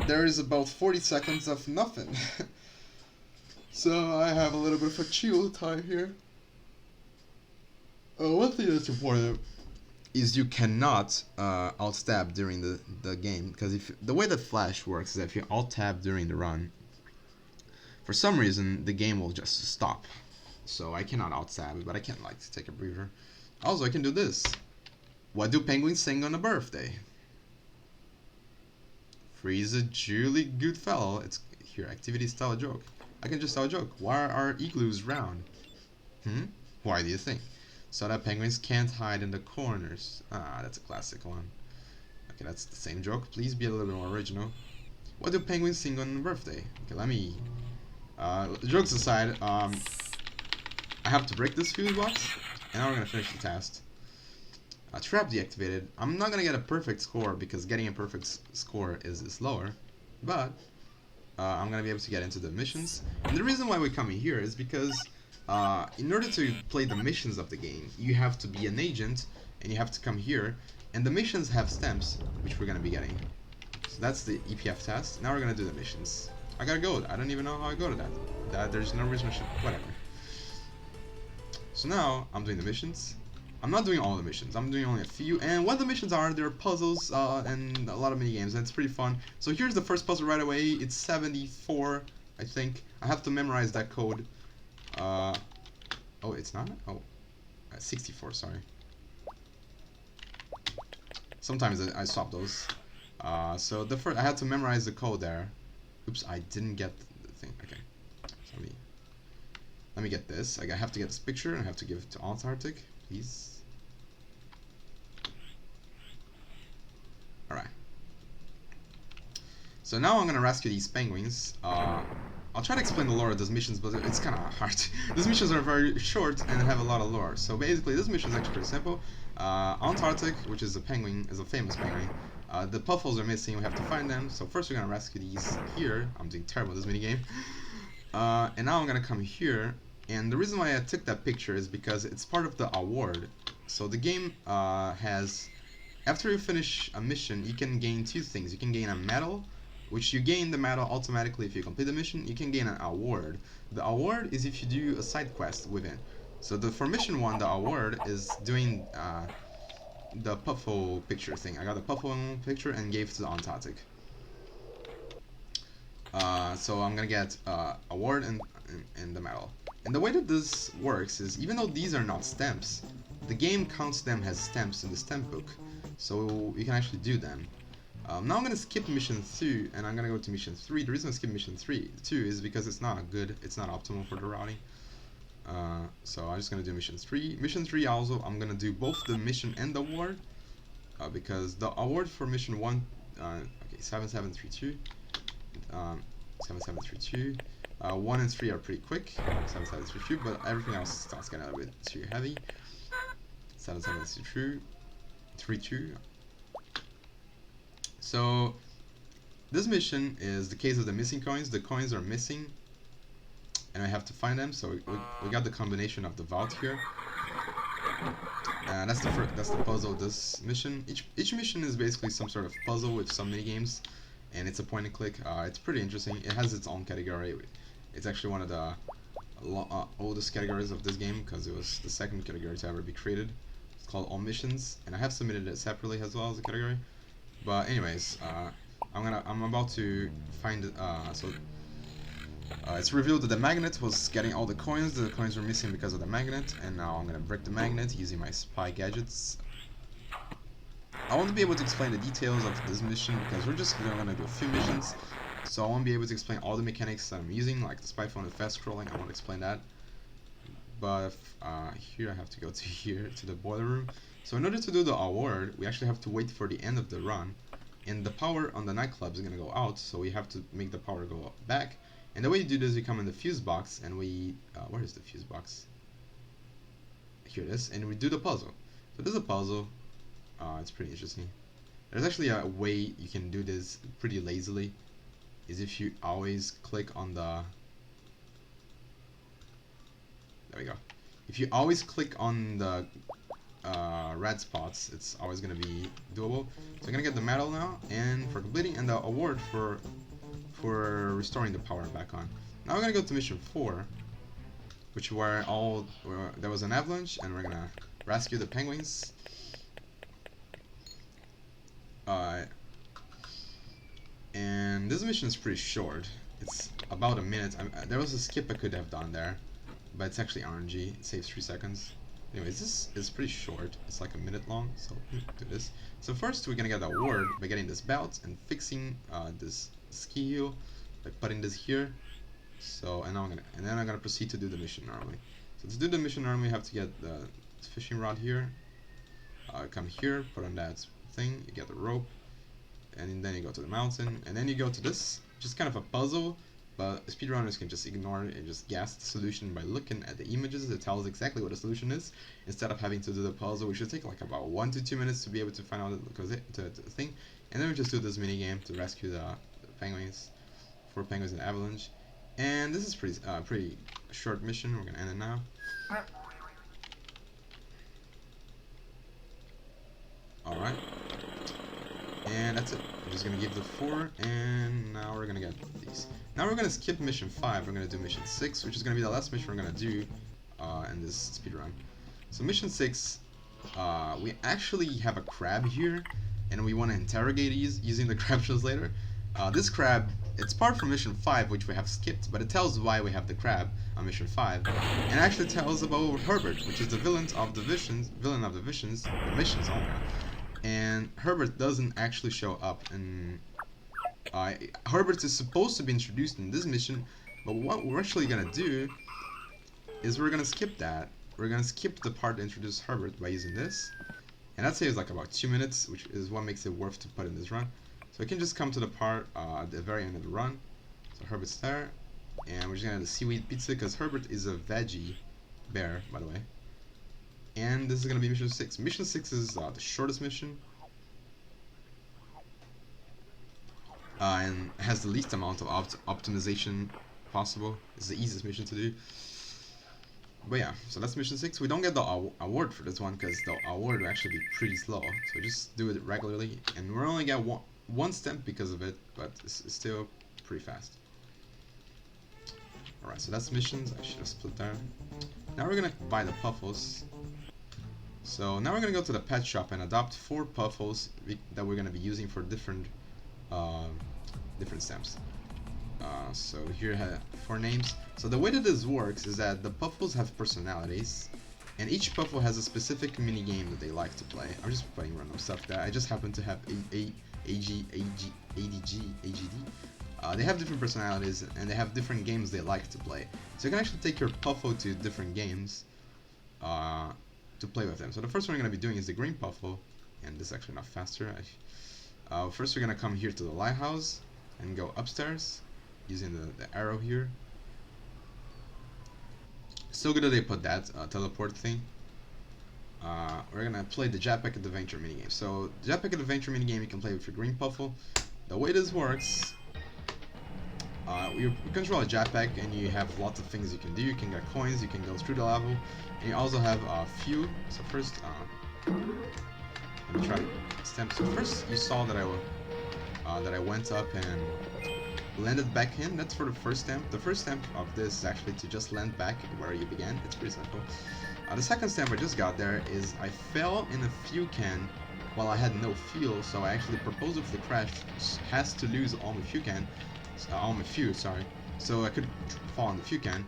there is about 40 seconds of nothing. So I have a little bit of a chill time here. One thing that's important is you cannot alt-tab during the game, because the way that Flash works is that if you alt-tab during the run, for some reason the game will just stop. So I cannot alt-tab, but I can like take a breather. Also, I can do this. What do penguins sing on a birthday? Freeze a Julie Goodfellow. It's here. Activities tell a joke. I can just tell a joke. Why are igloos round? Why do you think? So that penguins can't hide in the corners. Ah, that's a classic one. Okay, that's the same joke. Please be a little bit more original. What do penguins sing on a birthday? Okay, let me. Jokes aside, I have to break this fuse box, and now we're gonna finish the test. Trap deactivated. I'm not gonna get a perfect score because getting a perfect score is lower, but I'm gonna be able to get into the missions. And the reason why we come in here is because in order to play the missions of the game, you have to be an agent and you have to come here. And the missions have stamps, which we're gonna be getting. So that's the EPF test. Now we're gonna do the missions. I gotta go. I don't even know how I go to that. There's no reason I should. Whatever. So now I'm doing the missions. I'm not doing all the missions. I'm doing only a few. And what the missions are, they're puzzles and a lot of mini games, and it's pretty fun. So here's the first puzzle right away. It's 74, I think. I have to memorize that code. Oh, it's not? Oh, 64, sorry. Sometimes I swap those. So the first, I had to memorize the code there. Oops, I didn't get the thing. Okay, so let me get this. I have to get this picture, and I have to give it to Antarctic, please. Alright. So now I'm gonna rescue these penguins. I'll try to explain the lore of those missions, but it's kind of hard. These missions are very short and have a lot of lore. So basically, this mission is actually pretty simple. Antarctic, which is a penguin, is a famous penguin. The puffles are missing. We have to find them. So first, we're gonna rescue these here. I'm doing terrible at this minigame. And now I'm gonna come here. And the reason why I took that picture is because it's part of the award. So the game has, after you finish a mission, you can gain two things. You can gain a medal, which you gain the medal automatically if you complete the mission. You can gain an award. The award is if you do a side quest within. So for mission 1, the award is doing the puffle picture thing. I got the puffle picture and gave it to the Antarctic. So I'm gonna get award and the medal. And the way that this works is, even though these are not stamps, the game counts them as stamps in the stamp book. So you can actually do them. Now I'm gonna skip mission 2 and I'm gonna go to mission 3. The reason I skip mission 2 is because it's not optimal for the routing. So I'm just gonna do mission 3. Mission 3 also, I'm gonna do both the mission and the award, because the award for mission 1, okay, 7732, 7732, 1 and 3 are pretty quick, 7732, but everything else starts getting a little bit too heavy. 7732. So this mission is the case of the missing coins. The coins are missing, and I have to find them. So we got the combination of the vault here. That's the puzzle of this mission. Each mission is basically some sort of puzzle with some mini games, and it's a point and click. It's pretty interesting. It has its own category. It's actually one of the oldest categories of this game, because it was the second category to ever be created. It's called All Missions, and I have submitted it separately as well as a category. But anyways, I'm about to find it's revealed that the magnet was getting all the coins. The coins were missing because of the magnet, and now I'm gonna break the magnet using my spy gadgets. I won't be able to explain the details of this mission because we're gonna do a few missions, so I won't be able to explain all the mechanics that I'm using, like the spy phone and fast scrolling. I won't explain that. But here I have to go to here to the boiler room. So in order to do the award, we actually have to wait for the end of the run, and the power on the nightclub is gonna go out, so we have to make the power go back. And the way you do this, you come in the fuse box, and we where is the fuse box? Here it is, and we do the puzzle. So this is a puzzle. It's pretty interesting. There's actually a way you can do this pretty lazily, is if you always click on the, there we go. If you always click on the red spots, it's always gonna be doable. So I'm gonna get the medal now, and for completing, and the award for restoring the power back on. Now we're gonna go to mission 4, which where there was an avalanche, and we're gonna rescue the penguins. And this mission is pretty short. It's about a minute. There was a skip I could have done there, but it's actually RNG. It saves 3 seconds. Anyways, this is pretty short. It's like a minute long, so do this. So first we're gonna get the award by getting this belt and fixing this ski heel by putting this here. So and then I'm gonna proceed to do the mission normally. So to do the mission normally, you have to get the fishing rod here. Come here, put on that thing. You get the rope, and then you go to the mountain, and then you go to this, just kind of a puzzle. But speedrunners can just ignore it and just guess the solution by looking at the images. It tells exactly what the solution is, instead of having to do the puzzle, which should take like about 1 to 2 minutes to be able to find out the thing. And then we just do this mini game to rescue the penguins, 4 penguins in avalanche. And this is pretty short mission. We're gonna end it now. All right. And that's it. I'm just gonna give the 4, and now we're gonna get these. Now we're gonna skip mission 5. We're gonna do mission 6, which is gonna be the last mission we're gonna do in this speedrun. So mission 6 we actually have a crab here, and we want to interrogate using the crab translator. This crab, it's part from mission 5, which we have skipped, but it tells why we have the crab on mission 5, and actually tells about Herbert, which is the villain of the missions, oh my god. And Herbert doesn't actually show up, and Herbert is supposed to be introduced in this mission, but what we're actually gonna do is we're gonna skip that. We're gonna skip the part to introduce Herbert by using this, and that saves like about 2 minutes, which is what makes it worth to put in this run. So we can just come to the part at the very end of the run. So Herbert's there, and we're just gonna have the seaweed pizza because Herbert is a veggie bear, by the way. And this is gonna be mission 6. Mission 6 is the shortest mission, and has the least amount of optimization possible. It's the easiest mission to do. But yeah, so that's mission 6. We don't get the award for this one because the award will actually be pretty slow. So we just do it regularly, and we're only get one stamp because of it, but it's still pretty fast. Alright, so that's missions. I should have split there. Now we're gonna buy the puffles. So now we're gonna go to the pet shop and adopt 4 puffles that we're gonna be using for different stamps. So here I have 4 names. So the way that this works is that the puffles have personalities, and each puffle has a specific mini game that they like to play. I'm just playing random stuff there. I just happen to have AGD. They have different personalities, and they have different games they like to play. So you can actually take your puffle to different games to play with them. So the first one we're going to be doing is the green puffle, and this is actually not faster. First we're going to come here to the lighthouse and go upstairs using the arrow here. So good that they put that teleport thing. We're gonna play the Jetpack Adventure minigame. So the Jetpack Adventure minigame you can play with your green puffle. The way this works, you control a jetpack and you have lots of things you can do. You can get coins, you can go through the level, and you also have a few. So first, let me try stamp. So first you saw that I went up and landed back in. That's for the first stamp. The first stamp of this is actually to just land back where you began. It's pretty simple. The second stamp I just got there is I fell in a fuel can while I had no fuel, so I actually proposed if the crash has to lose all my fuel, sorry. So I could fall on the fuel can.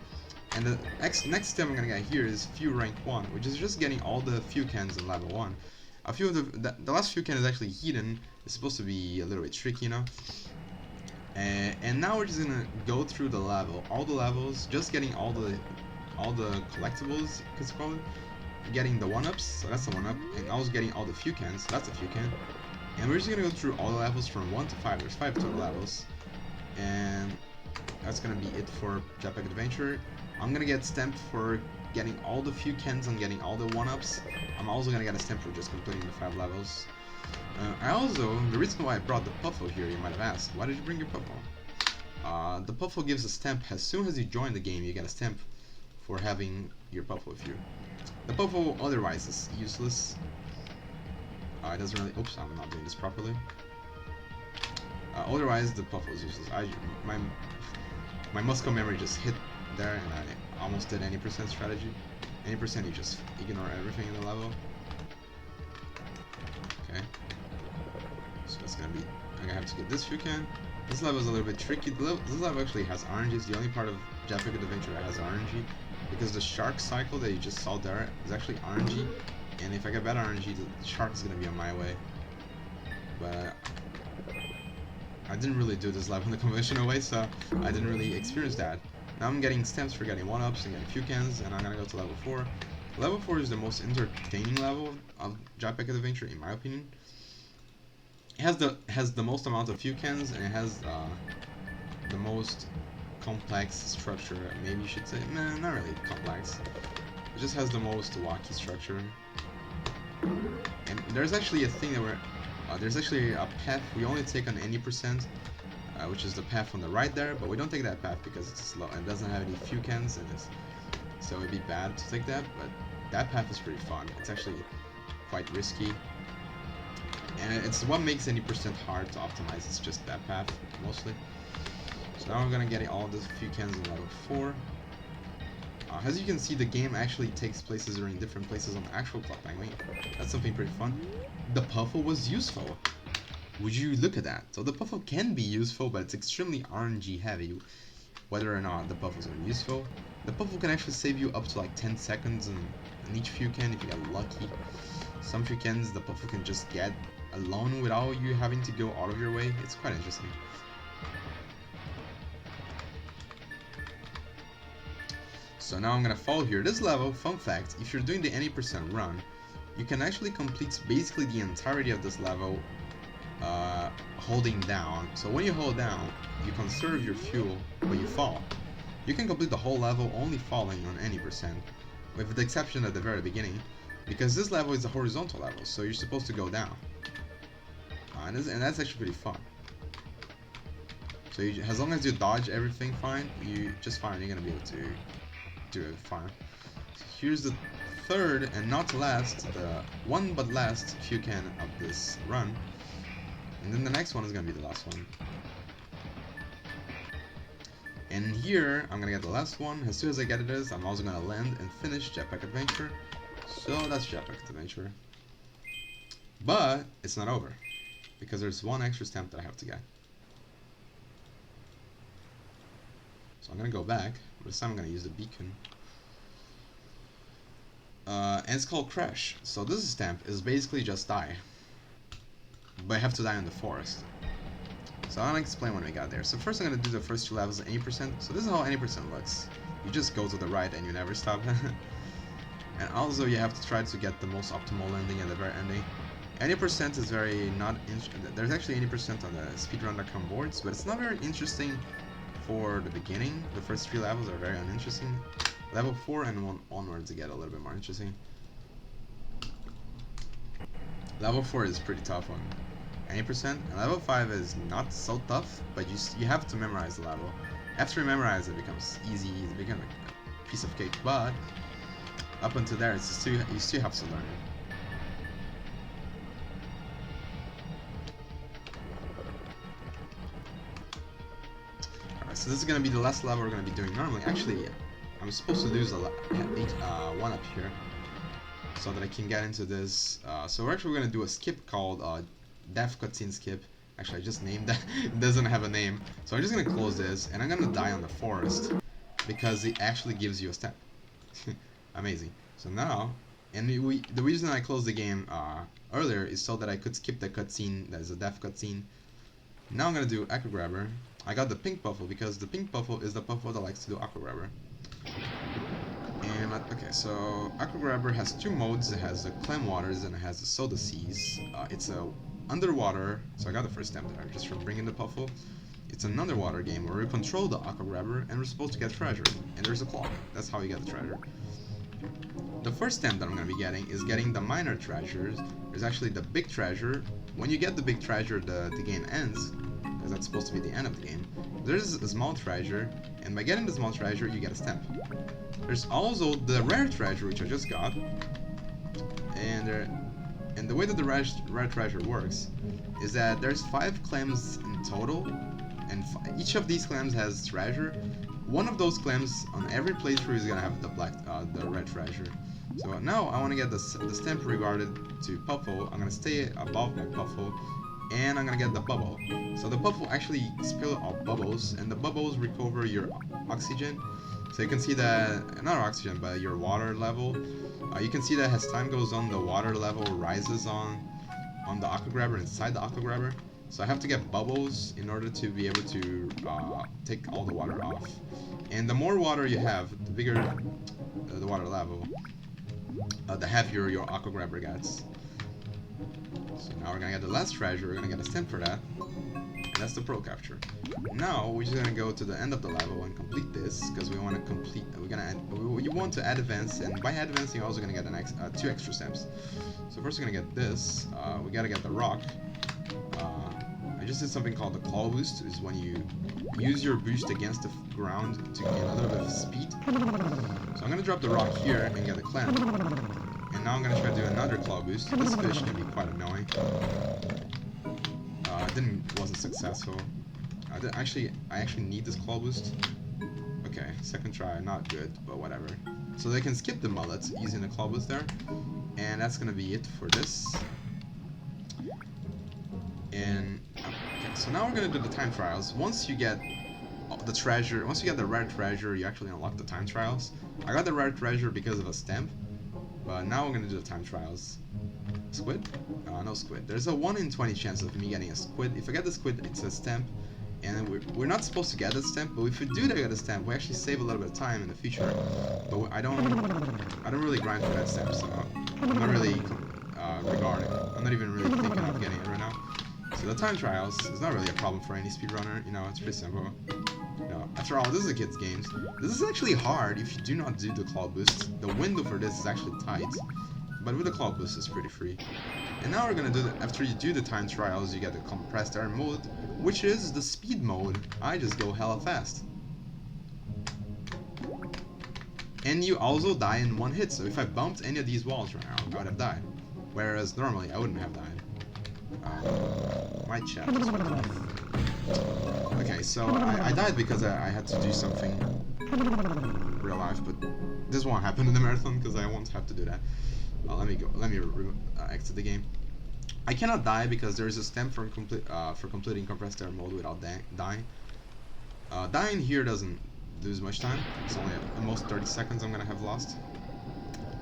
And the next stamp I'm gonna get here is fuel rank 1, which is just getting all the fuel cans in level 1. A few of the last fuel can is actually hidden. It's supposed to be a little bit tricky, you know. And now we're just gonna go through the level, all the levels, just getting all the collectibles, because called, getting the 1-ups, so that's the 1-up, and also getting all the fuel cans, so that's a fuel can. And we're just gonna go through all the levels from 1 to 5. There's 5 total levels, and that's gonna be it for Jetpack Adventure. I'm gonna get stamped for getting all the fuel cans and getting all the 1-ups. I'm also gonna get a stamp for just completing the 5 levels. The reason why I brought the puffle here, you might have asked, why did you bring your puffle? The puffle gives a stamp. As soon as you join the game, you get a stamp for having your puffle with you. The puffle otherwise is useless. It doesn't really. Oops, I'm not doing this properly. Otherwise, the puffle is useless. My muscle memory just hit there, and I almost did any percent strategy. Any percent, you just ignore everything in the level. Okay. So that's gonna be. I'm gonna have to get this fuel can. This level is a little bit tricky. This level actually has RNG. It's the only part of Jetpack Adventure that has RNG, because the shark cycle that you just saw there is actually RNG, and if I get better RNG, the shark is gonna be on my way. But I didn't really do this level in the conventional way, so I didn't really experience that. Now I'm getting stamps for getting 1-ups and getting fuel cans, and I'm gonna go to level 4. Level 4 is the most entertaining level of Jetpack Adventure, in my opinion. It has the most amount of fuel cans, and it has the most complex structure. Maybe you should say, nah, not really complex. It just has the most wacky structure. And there's actually a thing that there's actually a path we only take on any percent, which is the path on the right there, but we don't take that path because it's slow and doesn't have any fuel cans in it. So it'd be bad to take that, but that path is pretty fun. It's actually quite risky. And it's what makes any percent hard to optimize. It's just that path, mostly. So now I'm gonna get all the fuel cans in level 4. As you can see, the game actually takes places during different places on the actual Clock Penguin. That's something pretty fun. The puffle was useful. Would you look at that? So the puffle can be useful, but it's extremely RNG heavy, whether or not the puffles are useful. The puffle can actually save you up to like 10 seconds in each Fuken if you get lucky. Some Fukens, the puffle can just get alone without you having to go out of your way. It's quite interesting. So now I'm gonna follow here. This level, fun fact, if you're doing the 80% run, you can actually complete basically the entirety of this level holding down. So when you hold down, you conserve your fuel, but you fall. You can complete the whole level only falling on any percent, with the exception at the very beginning, because this level is a horizontal level, so you're supposed to go down. And that's actually pretty fun. So as long as you dodge everything fine, you're gonna be able to do it fine. So here's the third and not last, the one but last Fuken of this run. And then the next one is gonna be the last one. And here, I'm gonna get the last one. As soon as I get it, I'm also gonna land and finish Jetpack Adventure. So that's Jetpack Adventure. But it's not over, because there's one extra stamp that I have to get. So I'm gonna go back. This time I'm gonna use the beacon. And it's called Crash. So this stamp is basically just die. But I have to die in the forest. So I'll explain when we got there. So first I'm gonna do the first two levels at 80%. So this is how 80% looks. You just go to the right and you never stop. And also you have to try to get the most optimal landing at the very ending. 80% is very not there's actually 80% on the speedrun.com boards, but it's not very interesting for the beginning. The first three levels are very uninteresting. Level 4 and onwards get a little bit more interesting. Level 4 is pretty tough on 80%, and level 5 is not so tough, but you have to memorize the level. After you memorize it becomes easy, it becomes a piece of cake, but up until there you still have to learn it. Alright, so this is going to be the last level we're going to be doing normally. Actually, I'm supposed to lose one up here, so that I can get into this. So we're actually going to do a skip called Death Cutscene Skip. Actually, I just named that. It doesn't have a name. So I'm just going to close this, and I'm going to die on the forest, because it actually gives you a step. Amazing. So now, and the reason I closed the game earlier is so that I could skip the cutscene, that is a death cutscene. Now I'm going to do Aqua Grabber. I got the pink puffle, because the pink puffle is the puffle that likes to do Aqua Grabber. And okay, so Aqua Grabber has two modes. It has the Clam Waters and it has the Soda Seas. It's a underwater, so I got the first stamp there just from bringing the puffle. It's an underwater game where we control the Aqua Grabber and we're supposed to get treasure. And there's a claw. That's how you get the treasure. The first stamp that I'm going to be getting is getting the minor treasures. There's actually the big treasure. When you get the big treasure, the game ends, because that's supposed to be the end of the game. There's a small treasure, and by getting the small treasure, you get a stamp. There's also the rare treasure, which I just got, and the way that the rare treasure works is that there's 5 clams in total, and each of these clams has treasure. One of those clams on every playthrough is gonna have the red treasure. So now I want to get the stamp regarded to Puffle. I'm gonna stay above my Puffle, and I'm gonna get the bubble. So the puffle actually spill out bubbles, and the bubbles recover your oxygen. So you can see that, not oxygen, but your water level. You can see that as time goes on, the water level rises on the Aqua Grabber, inside the Aqua Grabber. So I have to get bubbles in order to be able to take all the water off. And the more water you have, the bigger the water level, the heavier your Aqua Grabber gets. So now we're gonna get the last treasure, we're gonna get a stamp for that, and that's the Pro Capture. Now we're just gonna go to the end of the level and complete this, because we want to complete. You want to advance, and by advancing, you're also gonna get 2 extra stamps. So first we're gonna get this. We gotta get the rock. I just did something called the claw boost. Is when you use your boost against the ground to gain a little bit of speed. So I'm gonna drop the rock here and get the clam. And now I'm gonna try to do another claw boost. This fish can be quite annoying. Wasn't successful. I actually need this claw boost. Okay, second try, not good, but whatever. So they can skip the mullet using the claw boost there. And that's gonna be it for this. And okay, so now we're gonna do the time trials. Once you get the treasure, once you get the rare treasure, you actually unlock the time trials. I got the rare treasure because of a stamp, but now we're gonna do the time trials. Squid? No squid. There's a 1 in 20 chance of me getting a squid. If I get the squid, it's a stamp. And we're not supposed to get that stamp, but if we do get a stamp, we actually save a little bit of time in the future. But I don't really grind for that stamp, so I'm not really regarding. I'm not even really thinking of getting it right now. So the time trials is not really a problem for any speedrunner. You know, it's pretty simple. You know, after all, this is a kid's game. This is actually hard if you do not do the claw boost. The window for this is actually tight, but with the claw boost, it's pretty free. And now we're gonna do the, after you do the time trials, you get the compressed air mode, which is the speed mode. I just go hella fast. And you also die in one hit, so if I bumped any of these walls right now, I would have died. Whereas normally, I wouldn't have died. My chat is really off. Okay, so I died because I had to do something real life, but this won't happen in the marathon because I won't have to do that. Let me exit the game. I cannot die because there is a stamp for completing compressed air mode without dying. Dying here doesn't lose much time. It's only at most 30 seconds I'm gonna have lost.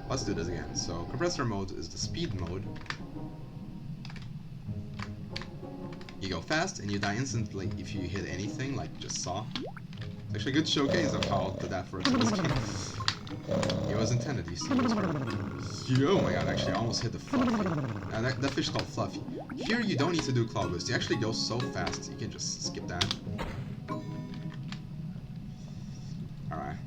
Let's do this again. So compressed air mode is the speed mode. You go fast and you die instantly if you hit anything, like just saw. It's actually a good showcase of how the death works in this game. It was intended, you see. Oh my god, actually I almost hit the Fluffy. That fish is called Fluffy. Here you don't need to do claw boost. You actually go so fast, you can just skip that. Alright.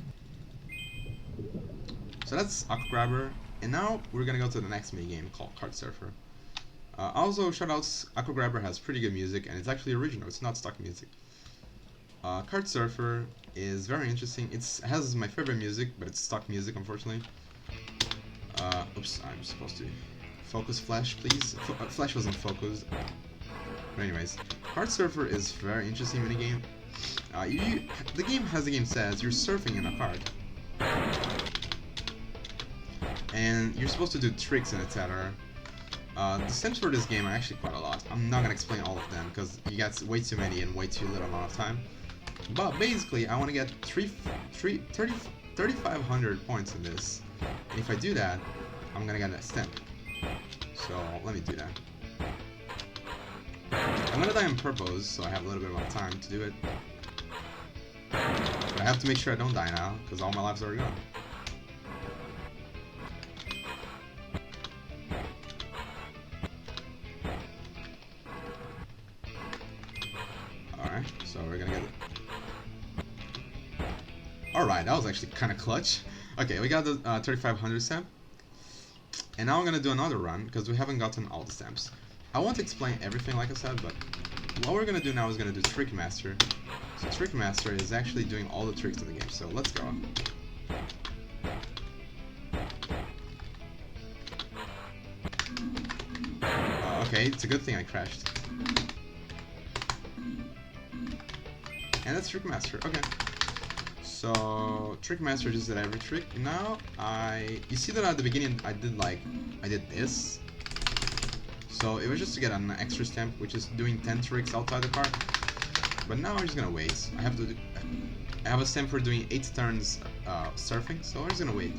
So that's Aqua Grabber, and now we're gonna go to the next minigame called Kart Surfer. Also, shoutouts, Aqua Grabber has pretty good music, and it's actually original, it's not stock music. Kart Surfer is very interesting. It has my favorite music, but it's stock music, unfortunately. Oops, I'm supposed to focus Flash, please. Flash wasn't focused. But anyways, Kart Surfer is a very interesting minigame. The game says you're surfing in a kart. And you're supposed to do tricks and etc. The steps for this game are actually quite a lot. I'm not gonna explain all of them because you got way too many in way too little amount of time. But basically, I want to get 3,500 points in this. And if I do that, I'm gonna get a stamp. So let me do that. I'm gonna die on purpose, so I have a little bit more time to do it. But I have to make sure I don't die now, because all my lives are gone. Alright, so we're gonna get it. Alright, that was actually kind of clutch. Okay, we got the 3,500 stamp. And now I'm gonna do another run, because we haven't gotten all the stamps. I won't explain everything like I said, but what we're gonna do now is gonna do Trick Master. So Trick Master is actually doing all the tricks in the game, so let's go. Okay, it's a good thing I crashed. And that's Trick Master, okay. So, Trick Master just did every trick. Now, you see that at the beginning I did this. So, it was just to get an extra stamp, which is doing 10 tricks outside the car. But now I'm just gonna wait. I have a stamp for doing 8 turns surfing, so I'm just gonna wait.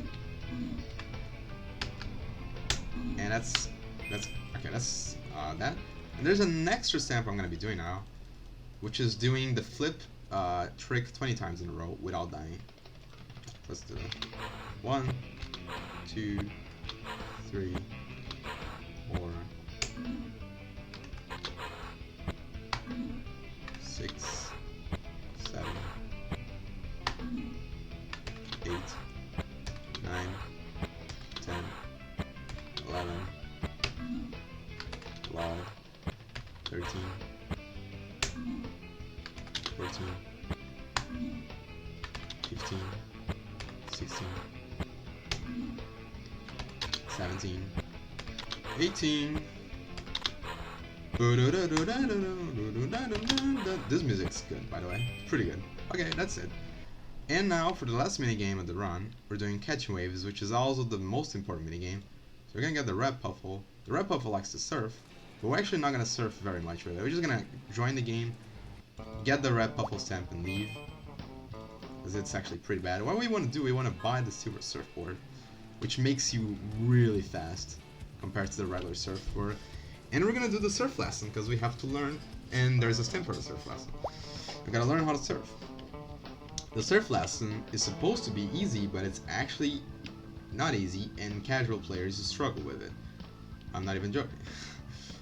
And that's that. And there's an extra stamp I'm gonna be doing now, which is doing the flip trick 20 times in a row without dying. Let's do it. 1, 2, 3, 4, 6, 7, 8, 9, 10, 11, 12, 13, 14, 15, 16, 17, 18. This music's good, by the way. Pretty good. Okay, that's it. And now for the last minigame of the run, we're doing catching waves, which is also the most important minigame. So we're gonna get the red puffle. The red puffle likes to surf, but we're actually not gonna surf very much with it. We're just gonna join the game, get the red puffle stamp and leave, because it's actually pretty bad. What we want to do, we want to buy the silver surfboard, which makes you really fast compared to the regular surfboard. And we're gonna do the surf lesson because we have to learn, and there's a stamp for the surf lesson. We gotta learn how to surf. The surf lesson is supposed to be easy, but it's actually not easy, and casual players struggle with it. I'm not even joking.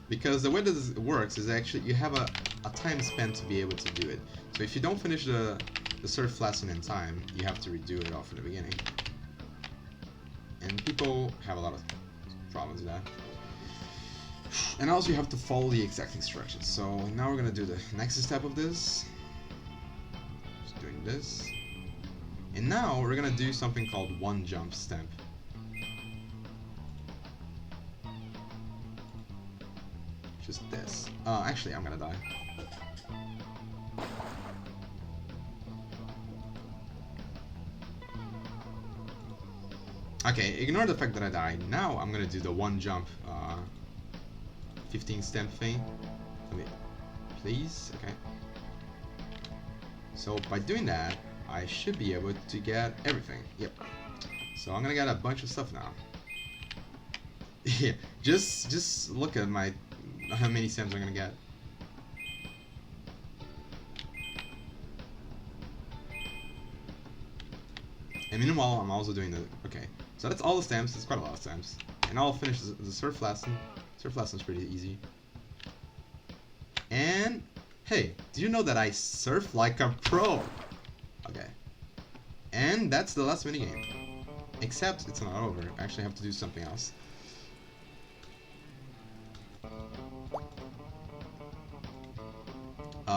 Because the way that this works is actually you have a time spent to be able to do it. So if you don't finish the surf lesson in time, you have to redo it all from the beginning. And people have a lot of problems with that. And also you have to follow the exact instructions. So now we're gonna do the next step of this. Just doing this. And now we're gonna do something called one jump stamp. Just this. Actually, I'm gonna die. Okay, ignore the fact that I died. Now I'm gonna do the one jump 15 stamp thing. Please, okay. So by doing that, I should be able to get everything. Yep. So I'm gonna get a bunch of stuff now. Yeah, just look at my how many stamps I'm gonna get. And meanwhile, I'm also doing the okay. So that's all the stamps. It's quite a lot of stamps. And I'll finish the surf lesson. Surf lesson's pretty easy. And hey, do you know that I surf like a pro? Okay. And that's the last minigame. Except it's not over. I actually have to do something else.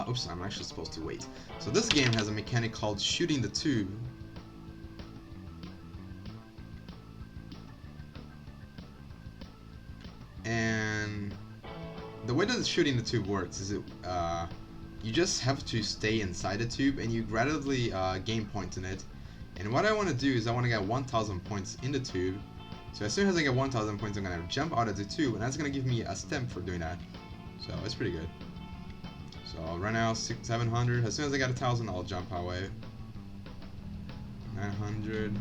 Oops, I'm actually supposed to wait. So this game has a mechanic called shooting the tube. And the way that shooting the tube works is you just have to stay inside the tube and you gradually gain points in it. And what I want to do is I want to get 1,000 points in the tube. So as soon as I get 1,000 points, I'm going to jump out of the tube, and that's going to give me a stamp for doing that. So it's pretty good. So right now, 700. As soon as I get 1,000, I'll jump away. 900.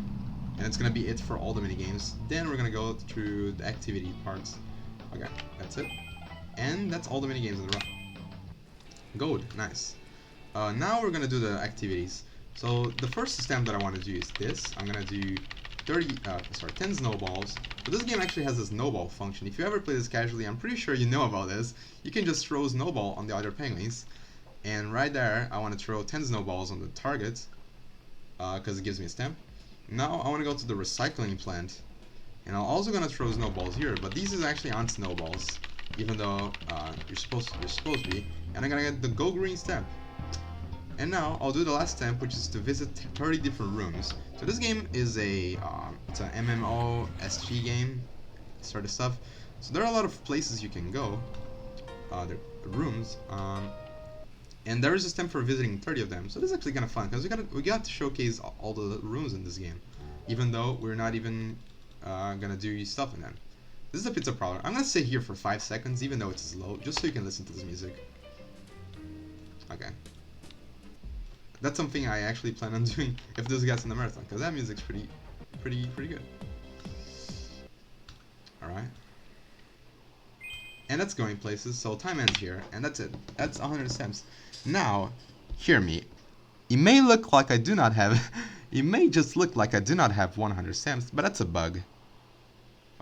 And it's going to be it for all the minigames. Then we're going to go through the activity parts. Okay, that's it. And that's all the minigames in the run. Gold, nice. Now we're going to do the activities. So the first stamp that I want to do is this. I'm going to do 10 snowballs. But this game actually has a snowball function. If you ever play this casually, I'm pretty sure you know about this. You can just throw snowball on the other penguins. And right there, I want to throw 10 snowballs on the target, because it gives me a stamp. Now I want to go to the recycling plant. And I'm also going to throw snowballs here, but these is actually on snowballs, even though you're supposed to be. And I'm going to get the Go Green stamp. And now I'll do the last stamp, which is to visit 30 different rooms. So this game is it's an MMO SG game, sort of stuff. So there are a lot of places you can go, the rooms, and there is a stamp for visiting 30 of them. So this is actually kind of fun because we got to showcase all the rooms in this game, even though we're not even gonna do stuff in them. This is a pizza parlor. I'm gonna sit here for 5 seconds, even though it's slow, just so you can listen to this music. Okay. That's something I actually plan on doing if this gets in the marathon, because that music's pretty good. Alright. And that's going places, so time ends here, and that's it. That's 100 stamps. Now, hear me. It may look like I do not have... it may just look like I do not have 100 stamps, but that's a bug.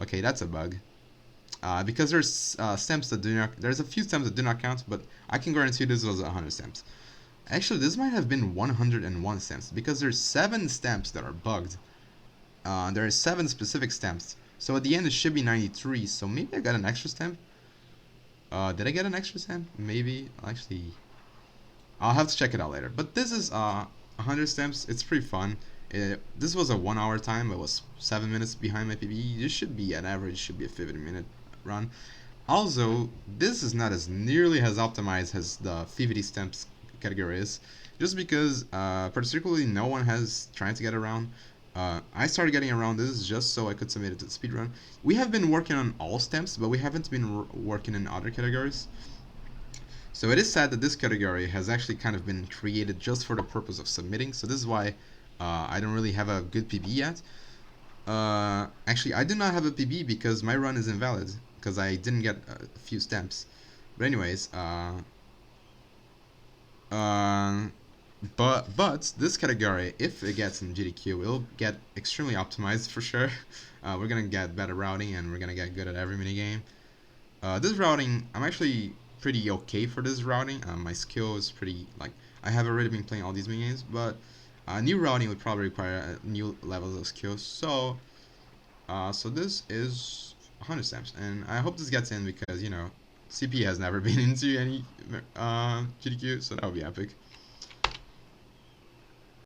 Okay, that's a bug. Because there's stamps that do not... There's a few stamps that do not count, but I can guarantee this was 100 stamps. Actually, this might have been 101 stamps, because there's 7 stamps that are bugged. There are 7 specific stamps. So at the end it should be 93, so maybe I got an extra stamp? Did I get an extra stamp? Maybe. Actually, I'll have to check it out later. But this is 100 stamps. It's pretty fun. This was a 1 hour time. It was 7 minutes behind my PB. This should be, an average, should be a 50-minute run. Also, this is not as nearly as optimized as the 50 stamps category is, just because particularly no one has tried to get around. I started getting around this just so I could submit it to the speedrun. We have been working on all stamps, but we haven't been working in other categories. So it is sad that this category has actually kind of been created just for the purpose of submitting. So this is why I don't really have a good PB yet. Actually, I do not have a PB because my run is invalid because I didn't get a few stamps. But anyways, uh, but this category, if it gets in GDQ, it'll get extremely optimized for sure. We're gonna get better routing and we're gonna get good at every minigame. This routing, I'm actually pretty okay for this routing. My skill is pretty, like, I have already been playing all these minigames, but new routing would probably require new levels of skill. So this is 100 stamps, and I hope this gets in because, CP has never been into any GDQ, so that would be epic.